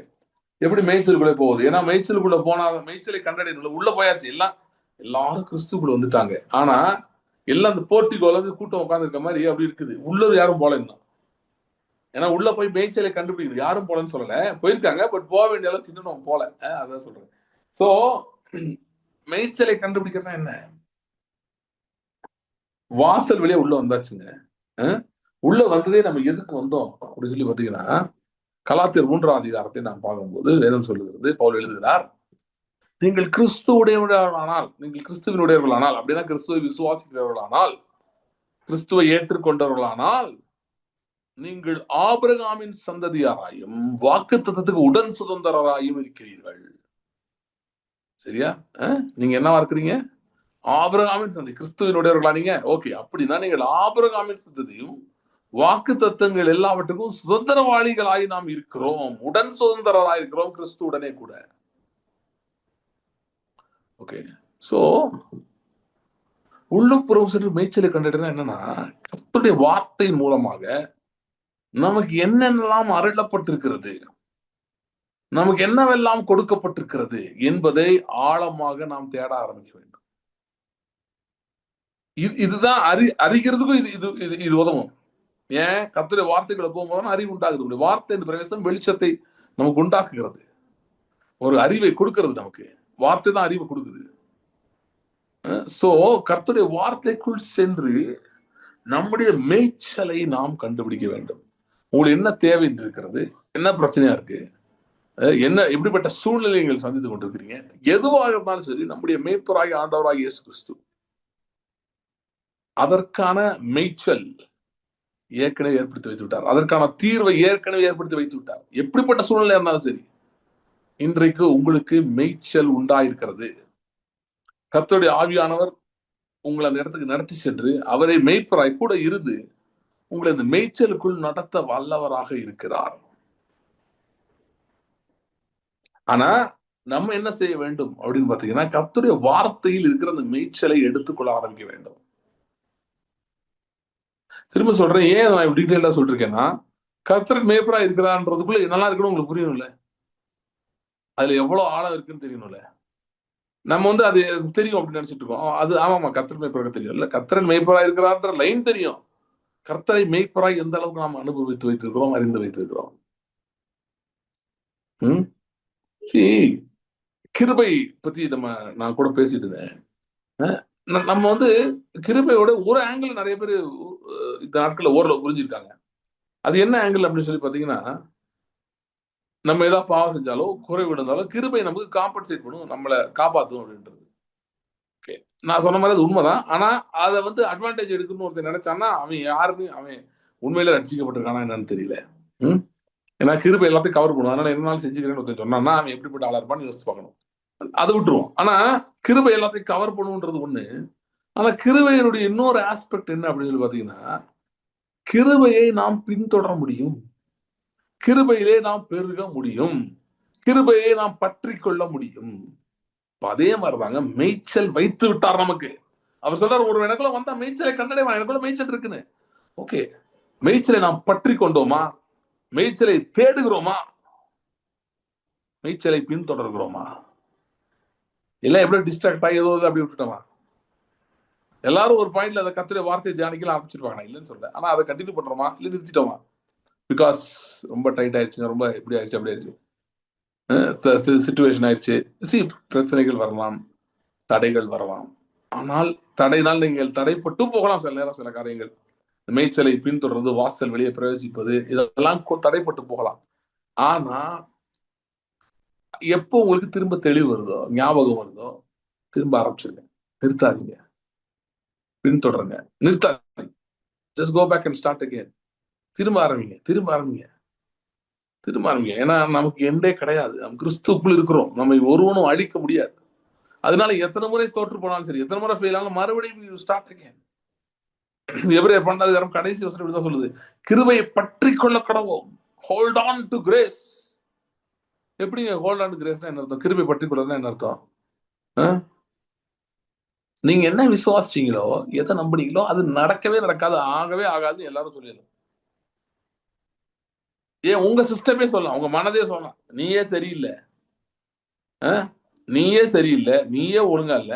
எப்படி மேய்ச்சலுக்குள்ள போகுது? ஏன்னா மேய்ச்சலுக்குள்ள போனா மேய்ச்சலை கண்டடையணும். உள்ள போயாச்சு, எல்லாரும் கிறிஸ்துக்குள்ள வந்துட்டாங்க. ஆனா எல்லாம் அந்த போர்ட்டிகோல கூட்டம் உட்கார்ந்து இருக்க மாதிரி அப்படி இருக்குது. உள்ளூர் யாரும் போல இன்னும். ஏன்னா உள்ள போய் மேய்ச்சலை கண்டுபிடிக்கிறது யாரும் போலன்னு சொல்லல, போயிருக்காங்க, பட் போக வேண்டிய அளவுக்கு இன்னும் நம்ம போல. அதான் சொல்றேன். சோ மேய்ச்சலை கண்டுபிடிக்கிறதா என்ன? வாசல் வழியா உள்ள வந்தாச்சுங்க. உள்ள வந்ததே நம்ம எதுக்கு வந்தோம் அப்படின்னு சொல்லி பாத்தீங்கன்னா, கலாத்தியர் 3ஆம் அதிகாரத்தை நாம் பார்க்கும்போது வேதம் சொல்லுகிறது, பவுல் எழுதுகிறார், நீங்கள் கிறிஸ்துவுடையவர்களானால், நீங்கள் கிறிஸ்துவினுடையவர்களானால், அப்படின்னா கிறிஸ்துவை விசுவாசிக்கிறவர்களானால், கிறிஸ்துவை ஏற்றுக்கொண்டவர்களானால், நீங்கள் ஆபிரகாமின் சந்ததியாராயும் வாக்குத்தத்தத்துக்கு உடன் சுதந்திரராயும் இருக்கிறீர்கள். சரியா? நீங்க என்னவா இருக்கிறீங்க? ஆபிரகாமின் சந்ததி. கிறிஸ்துவினுடையவர்களா நீங்க? ஓகே. அப்படின்னா நீங்கள் ஆபிரகாமின் சந்ததியும் வாக்கு தத்தங்கள் எல்லாவற்றுக்கும் சுதந்திரவாளிகளாய் நாம் இருக்கிறோம். உடன் சுதந்திரராய் இருக்கிறோம் கிறிஸ்துவுடனே கூட. ஓகே. சோ உள்ளுப்புறம் சென்று மேய்ச்சலை கண்டிடுனா என்னன்னா, கர்த்தருடைய வார்த்தை மூலமாக நமக்கு என்னென்னலாம் அருளப்பட்டிருக்கிறது, நமக்கு என்னவெல்லாம் கொடுக்கப்பட்டிருக்கிறது என்பதை ஆழமாக நாம் தேட ஆரம்பிக்க வேண்டும். இதுதான் அறிகிறதுக்கும் இது இது இது இது உதவும். ஏன்? கர்த்தருடைய வார்த்தைகளை போகும்போது அறிவு உண்டாகுது. வார்த்தை என்ற பிரவேசம் வெளிச்சத்தை நமக்கு உண்டாக்குகிறது, ஒரு அறிவை கொடுக்கிறது. நமக்கு வார்த்தை தான் அறிவை கொடுக்குது. சோ கர்த்தருடைய வார்த்தைக்குள் சென்று நம்முடைய மேய்ச்சலை நாம் கண்டுபிடிக்க வேண்டும். உங்களுக்கு என்ன தேவை இருக்கிறது, என்ன பிரச்சனையா இருக்கு, என்ன எப்படிப்பட்ட சூழ்நிலைகள் சந்தித்து கொண்டிருக்கிறீங்க, எதுவாக இருந்தாலும் சரி, நம்முடைய மேய்ப்பராகி ஆண்டவராகி இயேசு கிறிஸ்து அதற்கான மேய்ச்சல் ஏற்கனவே ஏற்படுத்தி வைத்து விட்டார். அதற்கான தீர்வை ஏற்கனவே ஏற்படுத்தி வைத்து விட்டார். எப்படிப்பட்ட சூழ்நிலை இருந்தாலும் சரி, இன்றைக்கு உங்களுக்கு மேய்ச்சல் உண்டாயிருக்கிறது. கர்த்தருடைய ஆவியானவர் உங்களை அந்த இடத்துக்கு நடத்தி சென்று அவரை மேய்ப்பராய் கூட இருந்து உங்களை இந்த மேய்ச்சலுக்குள் நடத்த வல்லவராக இருக்கிறார். ஆனா நம்ம என்ன செய்ய வேண்டும் அப்படின்னு பாத்தீங்கன்னா, கர்த்தருடைய வார்த்தையில் இருக்கிற அந்த மேய்ச்சலை எடுத்துக்கொள்ள ஆரம்பிக்க வேண்டும். திரும்ப சொல்றேன், ஏன் நான் டீட்டெயிலா சொல்லிருக்கேன்னா, கர்த்தர் மேய்ப்பரா இருக்கிறான்றதுக்குள்ள நல்லா இருக்கணும் உங்களுக்கு புரியணும்ல, அதுல எவ்வளவு ஆழம் இருக்குன்னு தெரியணும்ல. நம்ம அது தெரியும் அப்படின்னு நினைச்சிட்டு இருக்கோம். அது ஆமாமா, கர்த்தர் மேய்ப்பராக தெரியும் இல்ல, கர்த்தரன் மேய்ப்பரா இருக்கிறான்ற லைன் தெரியும். கர்த்தரை மேய்ப்பராய் எந்த அளவுக்கு நாம் அனுபவித்து வைத்திருக்கிறோம், அறிந்து வைத்திருக்கிறோம். கிருபை பத்தி நான் கூட பேசிட்டு இருந்தேன். நம்ம கிருபையோட ஒரு ஆங்கிள் நிறைய பேர் இந்த நாட்கள்ல ஓரளவு புரிஞ்சிருக்காங்க. அது என்ன ஆங்கிள் அப்படின்னு சொல்லி பாத்தீங்கன்னா, நம்ம ஏதாவது பாவம் செஞ்சாலோ குறை விழுந்தாலோ கிருபை நமக்கு காம்பன்சேட் பண்ணும், நம்மளை காப்பாற்றும் அப்படின்றது. ஓகே, நான் சொன்ன மாதிரி அது உண்மைதான். ஆனா அதை அட்வான்டேஜ் எடுக்கணும்னு ஒருத்தர் நினைச்சான்னா அவன் உண்மையில ரட்சிக்கப்பட்டிருக்கானா என்னன்னு தெரியல. ஏன்னா கிருபை எல்லாத்தையும் கவர் பண்ணும், அதனால என்னாலும் செஞ்சுக்கிறேன்னு ஒருத்தர் சொன்னான்னா அவன் எப்படிப்பட்ட ஆளா இருப்பான்னு யோசிச்சு பார்க்கணும். அதை விட்டுருவோம். ஆனா கிருபை எல்லாத்தையும் கவர் பண்ணுன்றது ஒண்ணு. ஆனா கிருபையினுடைய இன்னொரு ஆஸ்பெக்ட் என்ன அப்படின்னு சொல்லி பாத்தீங்கன்னா, கிருபையை நாம் பின்தொடர முடியும், கிருபையிலே நாம் பெருக முடியும், கிருபையை நாம் பற்றி கொள்ள முடியும். அதே மாதிரிதாங்க மேய்ச்சல் வைத்து விட்டார் நமக்கு. அவர் சொல்றாரு, ஒரு எனக்குள்ள வந்தா மேய்ச்சலை கண்டடைவான், எனக்குள்ள மேய்ச்சல் இருக்குன்னு. ஓகே, மேய்ச்சலை நாம் பற்றி கொண்டோமா, மேய்ச்சலை தேடுகிறோமா, மேய்ச்சலை பின்தொடர்கிறோமா, எல்லாம் எப்படி டிஸ்ட்ராக்ட் ஆகி ஏதோ அப்படி விட்டுட்டோமா? எல்லாரும் ஒரு பாயிண்ட்ல அதை கர்த்தருடைய வார்த்தையை தியானிக்கலாம் ஆரம்பிச்சிருப்பாங்க, இல்லைன்னு சொல்ல. ஆனா அதை கண்டினியூ பண்றோமா இல்ல நிறுத்திட்டோமா? பிகாஸ் ரொம்ப டைட் ஆயிடுச்சுங்க, ரொம்ப இப்படி ஆயிடுச்சு அப்படி ஆயிடுச்சு, சிச்சுவேஷன் ஆயிடுச்சு. பிரச்சனைகள் வரலாம், தடைகள் வரலாம். ஆனால் தடையினால் நீங்கள் தடைப்பட்டு போகலாம். சில நேரம் சில காரியங்கள், மேய்ச்சலை பின்தொடர்ந்து வாசல் வெளியே பிரவேசிப்பது, இதெல்லாம் தடைப்பட்டு போகலாம். ஆனா எப்போ உங்களுக்கு திரும்ப தெளிவு வருதோ, ஞாபகம் வருதோ, திரும்ப ஆரம்பிச்சிருங்க, நிறுத்தாதீங்க, பின்தொடருங்க, நிறுத்தாதீங்க. Just go back and start again. திரும்ப ஆரம்பிங்க, திரும்ப ஆரம்பிங்க, திரும்ப ஆரம்பிங்க. ஏன்னா நமக்கு எண்டே கிடையாது, நம்ம கிறிஸ்துக்குள் இருக்கிறோம், நம்மை ஒருவனும் அழிக்க முடியாது. அதனால எத்தனை முறை தோற்று போனாலும் சரி, எத்தனை முறை ஃபெயில் ஆனாலும் மறுபடியும் ஸ்டார்ட் அகைன். எபிரேயர் 12 கடைசி வசனம் இப்படிதான் சொல்லுது, கிருபையை பற்றி கொள்ள கடவோம், ஹோல்ட் ஆன் டு கிரேஸ். எப்படிங்க ஹோல்ட் ஆன் டு கிரேஸ்னா என்ன அர்த்தம்? கிருபை பற்றி கொள்ளனா என்ன அர்த்தம்? நீங்க என்ன விசுவாசிச்சீங்களோ, எதை நம்புனீங்களோ அது நடக்கவே நடக்காது, ஆகவே ஆகாது எல்லாரும் சொல்லிடலாம். ஏன் உங்க சிஸ்டமே சொல்லலாம், உங்க மனதே சொல்லலாம், நீயே சரியில்லை, நீயே சரியில்லை, நீயே ஒழுங்கா இல்ல,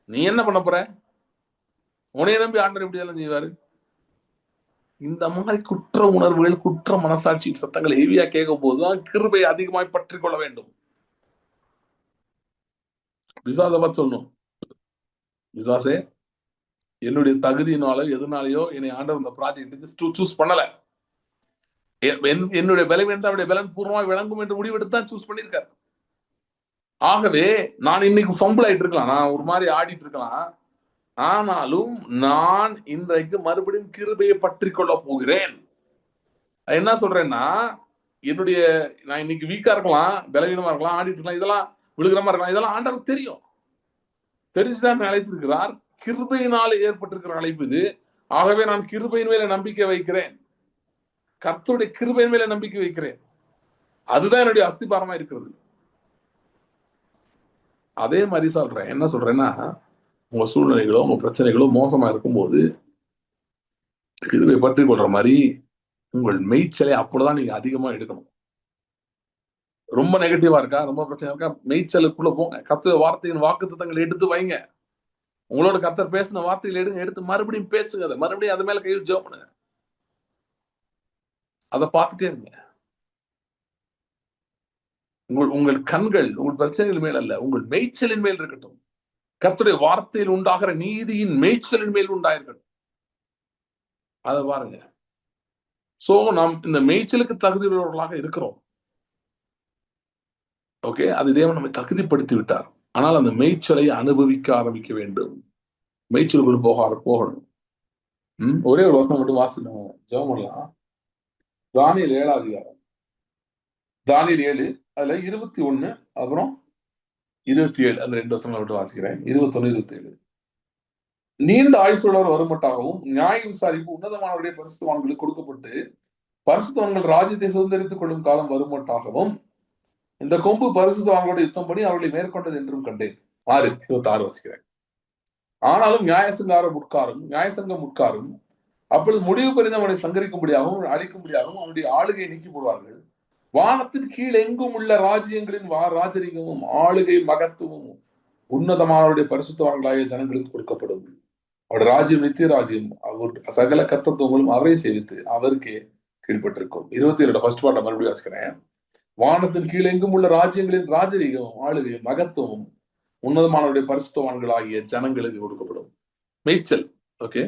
நீ என்ன பண்ண போற, உனைய நம்பி ஆண்டவர் எப்படி எல்லாம் செய்வாரு? இந்த மாதிரி குற்ற உணர்வுகள், குற்ற மனசாட்சி சத்தங்கள் ஹெவியா கேட்கும் போதுதான் கிருபை அதிகமாய் பற்றி கொள்ள வேண்டும். விசுவாச பார்த்து சொல்லணும், விசுவாசே என்னுடைய தகுதியினாலோ எதுனாலயோ என்னை ஆண்டவர் இந்த ப்ராஜெக்ட்டுக்கு சூஸ் பண்ணல. என்னுடைய பலவீனத்தை அவருடைய பலன் பூர்வமாக விளங்கும் என்று முடிவெடுத்து தான் சூஸ் பண்ணியிருக்காரு. ஆகவே நான் இன்னைக்கு ஃபம்பிள் ஆயிட்டு இருக்கலாம், நான் ஒரு மாதிரி ஆடிட்டு இருக்கலாம். ஆனாலும் நான் இன்றைக்கு மறுபடியும் கிருபையை பற்றி கொள்ள போகிறேன். என்ன சொல்றேன்னா, என்னுடைய நான் இன்னைக்கு வீக்கா இருக்கலாம், பலவீனமா இருக்கலாம், ஆடிட்டு இருக்கலாம், இதெல்லாம் விழுகிறமா இருக்கலாம், இதெல்லாம் ஆண்டவருக்கு தெரியும். தெரிஞ்சுதான் அழைத்திருக்கிறார். கிருபையினாலே ஏற்பட்டிருக்கிற அழைப்பு இது. ஆகவே நான் கிருபையின் மேல நம்பிக்கை வைக்கிறேன், கர்த்தருடைய கிருபையின் மேல நம்பிக்கை வைக்கிறேன். அதுதான் என்னுடைய அஸ்திபாரமா இருக்கிறது. அதே மாதிரி சொல்றேன். என்ன சொல்றேன்னா, உங்க சூழ்நிலைகளோ உங்க பிரச்சனைகளோ மோசமா இருக்கும்போது கிருபை பற்றி கொள்ற மாதிரி உங்கள் மேய்ச்சலை அப்பதான் நீங்க அதிகமா எடுக்கணும். ரொம்ப நெகட்டிவா இருக்கா, ரொம்ப பிரச்சனை இருக்கா, மேய்ச்சலுக்குள்ள போங்க. கர்த்தர் வார்த்தையின் வாக்குத்தத்தங்களை எடுத்து வைங்க. உங்களோட கர்த்தர் பேசின வார்த்தைகளை எடுத்து மறுபடியும் பேசுங்க. அதை மறுபடியும் அது மேல கையில் ஜெபம் பண்ணுங்க. அதை பார்த்துட்டே இருங்க. உங்கள் கண்கள் உங்கள் பிரச்சனைகள் மேல் அல்ல, உங்கள் மேய்ச்சலின் மேல் இருக்கட்டும். கர்த்தருடைய வார்த்தையில் உண்டாகிற நீதியின் மேய்ச்சலின் மேல் உண்டாயிருக்கட்டும். அதை பாருங்க. சோ நாம் இந்த மேய்ச்சலுக்கு தகுதியுள்ளவர்களாக இருக்கிறோம். ஓகே, அது தேவன் நம்மை தகுதிப்படுத்தி விட்டார். ஆனால் அந்த மேய்ச்சலை அனுபவிக்க ஆரம்பிக்க வேண்டும். மேய்ச்சலுக்குள் போகணும். ஒரே ஒரு வசனம் மட்டும் வாசிக்கணும், ஜெபம் பண்ணலாம். தானியேல் 7 அதிகாரம், தானியேல் 7 அதுல 21 அப்புறம் 27 அந்த 2 வசனங்களை மட்டும் வாசிக்கிறேன். 21, 27. நீண்ட ஆயுசுள்ளவர் வருமட்டாகவும் நியாய விசாரிப்பு உன்னதமானவருடைய பரிசுத்தவான்களுக்கு கொடுக்கப்பட்டு பரிசுத்தவான்கள் ராஜ்யத்தை சுதந்திரித்துக் கொள்ளும் காலம் வருமட்டாகவும் இந்த கொம்பு பரிசுத்தவான்களோட யுத்தம் பண்ணி அவர்களை மேற்கொண்டது என்றும் கண்டேன். 6:26 வாசிக்கிறேன். ஆனாலும் நியாயசங்கம் உட்காரும். அப்பொழுது முடிவு பெறிந்து அவனை சங்கரிக்கும்படியாகவும் அழிக்கும்படியாகவும் அவனுடைய ஆளுகையை நீக்கி போடுவார்கள். வானத்தின் கீழ் எங்கும் உள்ள ராஜ்யங்களின் ராஜரிகமும் ஆளுகை மகத்துவமும் உன்னதமானவருடைய பரிசுத்தவான்களாகிய ஜனங்களுக்கு கொடுக்கப்படும். அவருடைய ராஜ்யம் நித்திய ராஜ்யம், அவர் சகல கர்த்தத்துவங்களும் அவரை சேவித்து அவருக்கே கீழ்பட்டிருக்கும். 27 ஃபர்ஸ்ட் பார்ட்ட மறுபடியும் வாசிக்கிறேன். வானத்தின் கீழ் எங்கும் உள்ள ராஜ்யங்களின் ராஜரிகமும் ஆளுகை மகத்துவமும் உன்னதமானவருடைய பரிசுத்தவான்களாகிய ஜனங்களுக்கு கொடுக்கப்படும். மேய்ச்சல். ஓகே,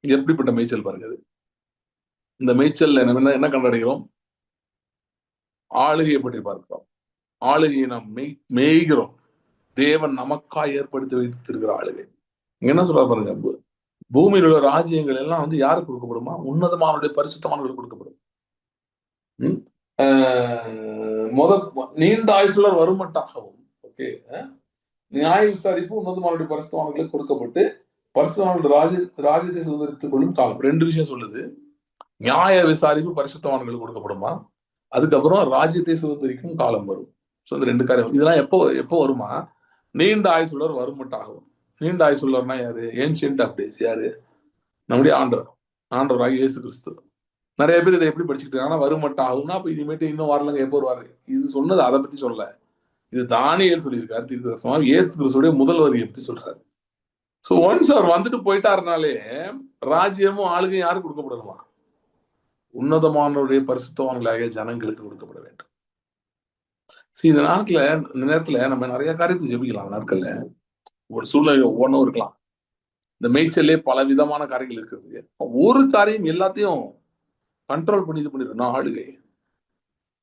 எப்படிப்பட்ட மேய்ச்சல் பாருங்க. இந்த மேய்ச்சல் என்ன கண்டடைகிறோம்? ஆளுகையை பற்றி பார்க்கிறோம். ஆளுகையை நாம் மேய்கிறோம். தேவன் நமக்காய் ஏற்படுத்தி வைத்திருக்கிற ஆளுகை. என்ன சொல்ற பாருங்க, பூமியில் உள்ள ராஜ்யங்கள் எல்லாம் யாருக்கு கொடுக்கப்படுமா? உன்னதமானுடைய பரிசுத்தமானவர்களுக்கு கொடுக்கப்படும். நீண்ட ஆயுசுள்ளர் வருமட்டாகவும், ஓகே, நியாய விசாரிப்பு உன்னதமானுடைய பரிசுத்தவான்களுக்கு கொடுக்கப்பட்டு பரிசுத்தவான்கள் ராஜ்யத்தை சுதந்திரித்துக் கொள்ளும் காலம். 2 விஷயம் சொல்லுது. நியாய விசாரிப்பு பரிசுத்தவான்களுக்கு கொடுக்கப்படுமா, அதுக்கப்புறம் ராஜ்யத்தை சுதந்திரிக்கும் காலம் வரும். ஸோ இந்த 2 காரியம். இதெல்லாம் எப்போ வருமா? நீண்ட ஆயுசுள்ளர் வருமட்டாகவும். நீண்ட ஆயுசுள்ளர்னா யாரு? Ancient of days. யாரு? நம்முடைய ஆண்டவராக இயேசு கிறிஸ்து. நிறைய பேர் இதை எப்படி படிச்சுக்கிட்டு இருக்காங்கன்னா, வருமட்டாகும்னா அப்ப இனிமேட்டு இன்னும் வரலங்க, எப்போ வருவாரு? இது சொன்னது அதை பத்தி சொல்ல, இது தானியேல் சொல்லியிருக்காரு. தீர்க்கதரிசனமாக இயேசு கிறிஸ்துடைய முதல் வருகையை பத்தி சொல்றாரு. ஸோ ஒன்ஸ் அவர் வந்துட்டு போயிட்டாருனாலே ராஜ்யமும் ஆளுகையும் யாருக்கு கொடுக்கப்படணுமா? உன்னதமானவருடைய பரிசுத்தவான்களாகிய ஜனங்களுக்கு கொடுக்கப்பட வேண்டும். இந்த நேரத்துல நம்ம நிறைய காரியத்தை ஜெபிக்கலாம். நாட்கள்ல ஒரு சூழ்நிலை ஒவ்வொன்றும் இருக்கலாம். இந்த மேய்ச்சல்லே பல விதமான காரியங்கள் இருக்கிறது. ஒரு காரியம் எல்லாத்தையும் கண்ட்ரோல் பண்ணி இது பண்ணிடணும். ஆளுகை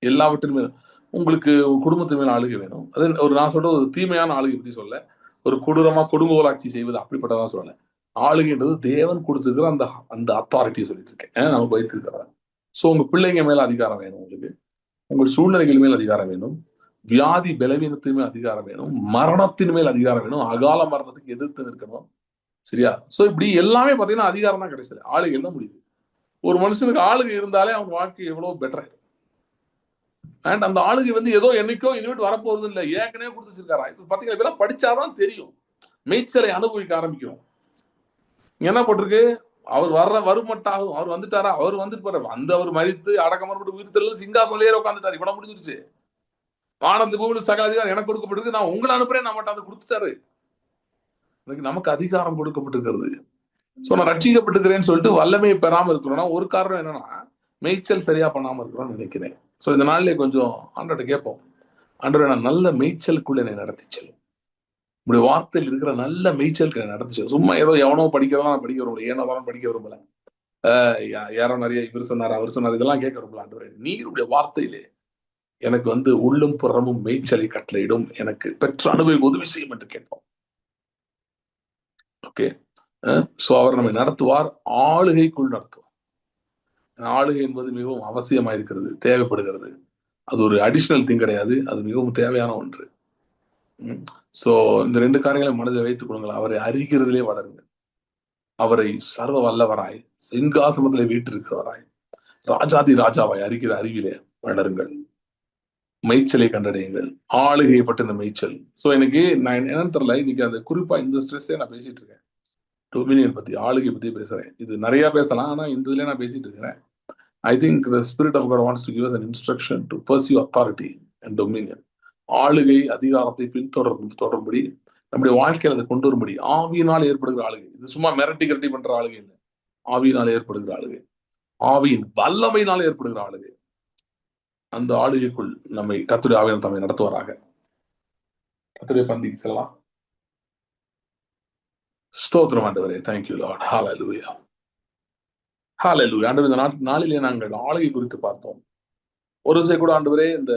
எல்லாவற்றின் மேலும். உங்களுக்கு குடும்பத்து மேல ஆளுகை வேணும். அது நான் சொல்ற ஒரு தீமையான ஆளுகை பத்தி சொல்ல, ஒரு கொடூரமா கொடுங்கோலாட்சி செய்வது அப்படிப்பட்டதான் சொல்லல. ஆளுகைன்றது தேவன் கொடுத்துருக்கிற அந்த அத்தாரிட்டியை சொல்லிட்டு இருக்கேன், நமக்கு வைத்திருக்கிறார். ஸோ உங்க பிள்ளைங்க மேல அதிகாரம் வேணும், உங்களுக்கு உங்கள் சூழ்நிலைகள் மேல் அதிகாரம் வேணும், வியாதி பலவீனத்தின் மேல் அதிகாரம் வேணும், மரணத்தின் மேல் அதிகாரம் வேணும், அகால மரணத்துக்கு எதிர்த்து நிற்கணும். சரியா? சோ இப்படி எல்லாமே பாத்தீங்கன்னா அதிகாரம் தான் கிடைச்சது, ஆளுகை தான் முடியுது. ஒரு மனுஷனுக்கு ஆளுகை இருந்தாலே அவன் வாழ்க்கை எவ்வளவு பெட்டர். அண்ட் அந்த ஆளுகை ஏதோ என்னைக்கோ இனிமேட்டு வரப்போறது இல்லை, ஏற்கனவே கொடுத்து வச்சிருக்காரா. இப்ப பாத்தீங்கன்னா இதெல்லாம் படிச்சாதான் தெரியும். மேய்ச்சலை அனுபவிக்க ஆரம்பிக்கும். என்ன போட்டிருக்கு? அவர் வருமட்டாகும். அவர் வந்துட்டாரா? அவர் வந்துட்டு போற அவர் மரித்து அடக்கமரப்பட்டு உயிர்த்தெழுந்து சிங்காசனம் ஏற உட்காந்துட்டாரு. இவ்வளவு முடிஞ்சிருச்சு. வானத்து பூமியில் சகல அதிகாரம் எனக்கு கொடுக்கப்பட்டிருக்கு, நான் உங்களை அனுப்புறேன், நம்மகிட்ட அதை கொடுத்துட்டாரு. நமக்கு அதிகாரம் கொடுக்கப்பட்டிருக்கிறது. சோ நான் ரட்சிக்கப்பட்டிருக்கிறேன்னு சொல்லிட்டு வல்லமையை பெறாம இருக்கிறோம்னா ஒரு காரணம் என்னன்னா, மேய்ச்சல் சரியா பண்ணாம இருக்கிறோம்னு நினைக்கிறேன். சோ இந்த நாள்லயே கொஞ்சம் ஆண்டவர்கிட்ட கேட்போம், ஆண்டவரே நான் நல்ல மேய்ச்சலுக்குள்ள என்னை நடத்தி செல்லும், உங்களுடைய வார்த்தையில் இருக்கிற நல்ல மேய்ச்சல் நடந்துச்சு. சும்மா ஏதோ எவனோ படிக்கிறதெல்லாம் நான் படிக்க விரும்பல, ஏனோ தான் படிக்க விரும்பல, யாரோ நிறைய இவர் சொன்னார் அவர் சொன்னார் இதெல்லாம் கேட்க விரும்பல. ஆண்டவரே நீருடைய வார்த்தையிலே எனக்கு உள்ளும் புறமும் மேய்ச்சலை கட்டளையிடும், எனக்கு பெற்ற அனுபவம் உதவி செய்யும் என்று கேட்போம். ஓகே, சோ அவர் நம்மை நடத்துவார், ஆளுகைக்குள் நடத்துவார். ஆளுகை என்பது மிகவும் அவசியமாயிருக்கிறது, தேவைப்படுகிறது. அது ஒரு அடிஷனல் திங் கிடையாது, அது மிகவும் தேவையான ஒன்று. சோ இந்த 2 காரியங்களை மனதில் வைத்துக் கொள்ளுங்கள். அவரை அறிகிறதிலே வளருங்கள். அவரை சர்வ வல்லவராய் சிங்காசனத்திலே வீற்றிருக்கிறவராய் ராஜாதி ராஜாவாய் அறிகிற அறிவிலே வளருங்கள். மேய்ச்சலை கண்டடையுங்கள். ஆளுகையை பற்றின மேய்ச்சல். சோ எனக்கு நான் என்னன்னு தெரியல, இன்னைக்கு அந்த குறிப்பா இந்த ஸ்ட்ரெஸ்ஸே நான் பேசிட்டு இருக்கேன். டொமினியன் பத்தி, ஆளுகை பத்தி பேசுறேன். இது நிறைய பேசலாம், ஆனா இந்த இதுல நான் பேசிட்டு இருக்கிறேன். I think the Spirit of God wants to give us an instruction to pursue authority and dominion. ஆளுகை அதிகாரத்தை தொடரும்படி நம்முடைய வாழ்க்கையில் அதை கொண்டு வரும்படி ஆவியினால் ஏற்படுகிற ஆளுகை. இது சும்மா மிரட்டி கரட்டி பண்ற ஆளுகை இல்லை, ஆவியினால் ஏற்படுகிற ஆளுகை, ஆவியின் வல்லமையினால் ஏற்படுகிற ஆளுகை. அந்த ஆளுகைக்குள் நம்மை கர்த்தருடைய ஆவியானவர் தம்மை நடத்துவாராக. கர்த்தருடைய பந்திக்கு செல்லலாம். ஸ்தோத்திரம் ஆண்டவரே. Thank you Lord. Hallelujah, hallelujah. ஆண்டவரே இந்த நாளிலே நாங்கள் ஆளுகை குறித்து பார்த்தோம். ஒரு விஷயம் கூட ஆண்டவரே, இந்த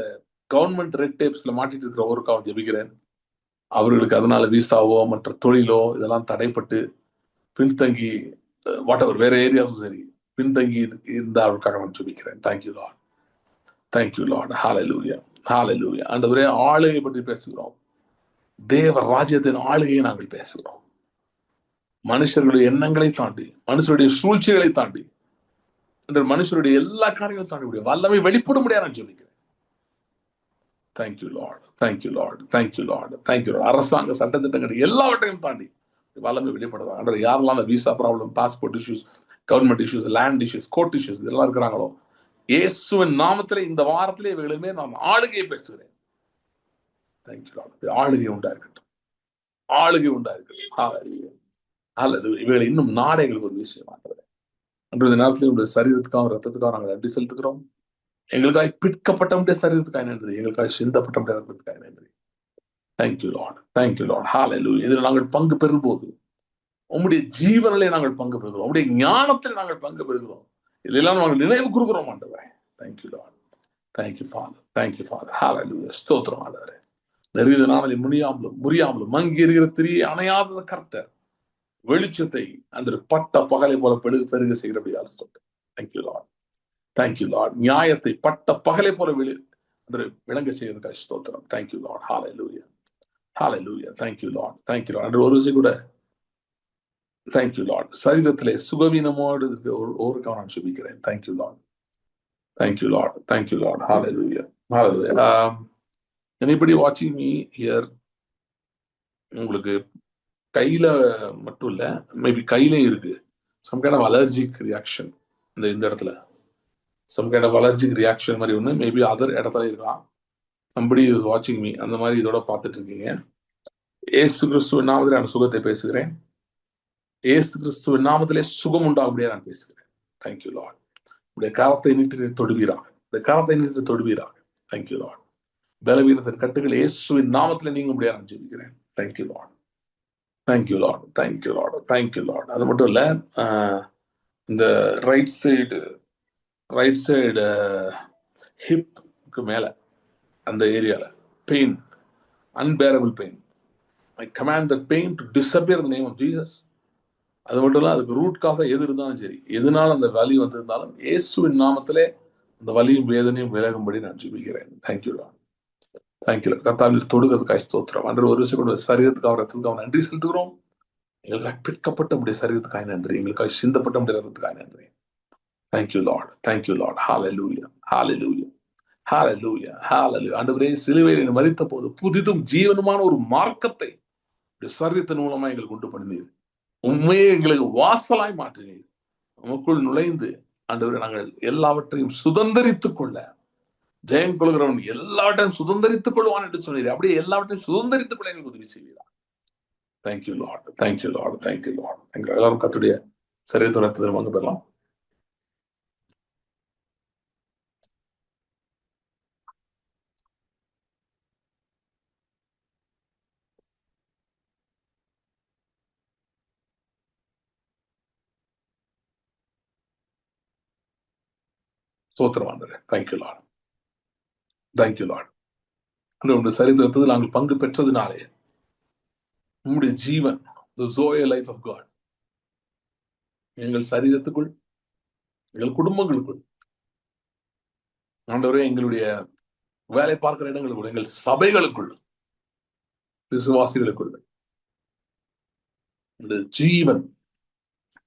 கவர்மெண்ட் ரெட் டேப்ஸ்ல மாட்டிட்டு இருக்கிற ஒருக்காக ஜெபிக்கிறேன். அவர்களுக்கு அதனால விசாவோ மற்ற தொழிலோ இதெல்லாம் தடைப்பட்டு பின்தங்கி, வாட் எவர் வேற ஏரியாஸும் சரி பின்தங்கி இருந்த அவர்களுக்காக நான் ஜெபிக்கிறேன். Thank you Lord, thank you Lord. Hallelujah, hallelujah. ஆண்டவரே ஆளுகை பற்றி பேசுகிறோம். தேவ ராஜ்யத்தின் ஆளுகையை நாங்கள் பேசுகிறோம். மனுஷர்களுடைய எண்ணங்களை தாண்டி, மனுஷருடைய சூழ்ச்சிகளை தாண்டி, மனுஷருடைய எல்லா காரியங்களும் தாண்டி வல்லமை வெளிப்படும் முடியாது நான் ஜெபிக்கிறேன். Thank you Lord, thank you Lord, thank you Lord, thank you Lord. அரசாங்க சட்டத்திட்டங்கள் எல்லாவற்றையும் தாண்டி வல்லமை வெளிப்படுவாங்க. அன்ற யாரெல்லாம் அந்த visa problem, passport issues, government issues, land issues, court issues இதெல்லாம் இருக்கிறாங்களோ, இயேசுவின் நாமத்திலே இந்த வாரத்திலே இவர்களுமே நான் ஆளுகையை பேசுகிறேன். Thank you Lord. ஆளுகை உண்டா இருக்கட்டும், ஆளுகை உண்டா இருக்கட்டும். அல்லது இவைகளை இன்னும் நாட எங்களுக்கு ஒரு விஷயம் ஆகிறது. அன்று இந்த நேரத்தில் உங்களுடைய சரீரத்துக்காக ரத்தத்துக்காக நாங்கள் நன்றி செலுத்துகிறோம். எங்களுக்காக பிற்கப்பட்ட சரீரத்துக்காக நன்றி, எங்களுக்காக சிந்தப்பட்ட ரத்தத்துக்காக நன்றி. Thank you Lord, thank you Lord. Hallelujah. இதில் நாங்கள் பங்கு பெறும்போது உம்முடைய ஜீவனிலே நாங்கள் பங்கு பெறுகிறோம், உம்முடைய ஞானத்தில் நாங்கள் பங்கு பெறுகிறோம். இதெல்லாம் நாங்கள் நினைவு கூறுகிறோம் ஆண்டவரே. Thank you Lord, thank you father, thank you father. Hallelujah. ஸ்தோத்திரம் ஆண்டவரே. நெறித நாமலை முறியாமலும் மங்கி எறிகிற திரியை அணையாத கர்த்தர் வெளிச்சத்தை அன்று பட்ட பகலை போல பெருக செய்கிறபடியால் ஸ்தோத்திரம். Thank you Lord, thank you Lord. நியாயத்தை பட்ட பகலை போல அன்று விளங்க செய்வதற்காக ஸ்தோத்திரம். Thank you Lord. Hallelujah, hallelujah. Thank you Lord, thank you Lord. அன்று ஒரு விஷயம் கூட தேங்க்யூ லார்ட். சரீரத்திலே சுகவீனமோடு ஒருக்காக நான் சுபிக்கிறேன். Thank you Lord, thank you Lord, thank you Lord. Hallelujah, hallelujah. anybody watching me here, உங்களுக்கு கையில மட்டும் இல்ல, மேபி கையிலையும் இருக்கு some kind of allergic reaction. இந்த இடத்துல some kind of allergic reaction மாதிரி ஒன்று மேபி அதர் இடத்துல இருக்கலாம். somebody is watching me, அந்த மாதிரி இதோட பார்த்துட்டு இருக்கீங்க. ஏசு கிறிஸ்துவின் நாமத்திலே நான் சுகத்தை பேசுகிறேன். ஏசு கிறிஸ்துவின் நாமத்திலே சுகம் உண்டாகும்படியா நான் பேசுகிறேன். Thank you Lord. உடைய கரத்தை நீட்டி தொடுவீராக, இந்த கரத்தை நீட்டி தொடுவீராக. Thank you Lord. பலவீனத்தின் கட்டுகள் இயேசுவின் நாமத்திலே நீங்க முடியா நான் ஜெபிக்கிறேன். Thank you Lord, thank you Lord, thank you Lord, thank you Lord. அது மட்டும் இல்ல, இந்த ரைட் சைடு ஹிப்க்கு மேல அந்த ஏரியால pain, unbearable pain. I command the pain to disappear in the name of Jesus. அது மட்டும் இல்ல, அதுக்கு ரூட் காசா எது இருந்தாலும் சரி, எதனால அந்த வலி வந்திருந்தாலும் இயேசுவின் நாமத்திலே அந்த வலியும் வேதனையும் விலகும்படி நான் ஜெபிக்கிறேன். Thank you Lord, thank you. கர்த்தாவில் தொடுகிறதுக்காக ஸ்தோத்திரம். அன்று ஒரு விஷயம் கூட சரீரத்துக்காக ரத்தத்துக்காக நன்றி செலுத்துகிறோம். எங்களுக்காக பிற்கப்பட்ட முடிய சரீரத்துக்காக நன்றி, எங்களுக்காக சிந்தப்பட்ட முடிய ரத்தத்துக்காக நன்றி. Thank you Lord, thank you Lord. Hallelujah, hallelujah, hallelujah, hallelujah. ஆண்டவரே சிலுவையில் மரித்த போது புதிதும் ஜீவனுமான ஒரு மார்க்கத்தை சரீரத்தின் மூலமா எங்களுக்கு உண்டு பண்ணினீர். உண்மையே எங்களுக்கு வாசலாய் மாற்றினீர். உமக்குள் நுழைந்து ஆண்டவரே நாங்கள் எல்லாவற்றையும் சுதந்திரித்துக் கொள்ள, ஜெயம் கொள்கிறவன் எல்லாவற்றையும் சுதந்திரித்துக் கொள்வான் என்று சொன்னீர். அப்படியே எல்லாவற்றையும் சுதந்திரித்துக் கொள்ள எங்களுக்கு உதவி செய்வீரா. Thank you Lord, thank you Lord, thank you Lord. எங்கள் எல்லாரும் கர்த்தருடைய சரீரத்தோட வாங்க பெறலாம். ஸ்தோத்திரம் ஆண்டவரே. Thank you Lord. Thank you Lord. உங்களுடைய சரித்திரத்தில் நாங்கள் பங்கு பெற்றதினாலே உங்களுடைய ஜீவன், the Zoe life of God, எங்கள் சரீரத்துக்குள், எங்கள் குடும்பங்களுக்குள், ஆண்டவரே எங்களுடைய வேலை பார்க்கிற இடங்களுக்குள், எங்கள் சபைகளுக்குள், விசுவாசிகளுக்குள் இந்த ஜீவன்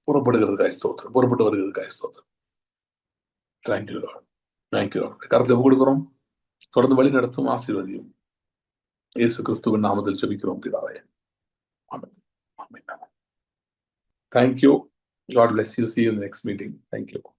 புறப்படுகிறதுக்காய் ஸ்தோத்திரம், புறப்பட்டு வருகிறதுக்காய் ஸ்தோத்திரம். Thank you Lord. Thank you Lord. கருத்துல கொடுக்கிறோம். தொடர்ந்து வழி நடத்தும், ஆசீர்வதியும். இயேசு கிறிஸ்துவின் நாமத்தில் ஜெபிக்கிறோம் பிதாவே. ஆமென். ஆமென். Thank you. God bless you. See you in the next meeting. Thank you.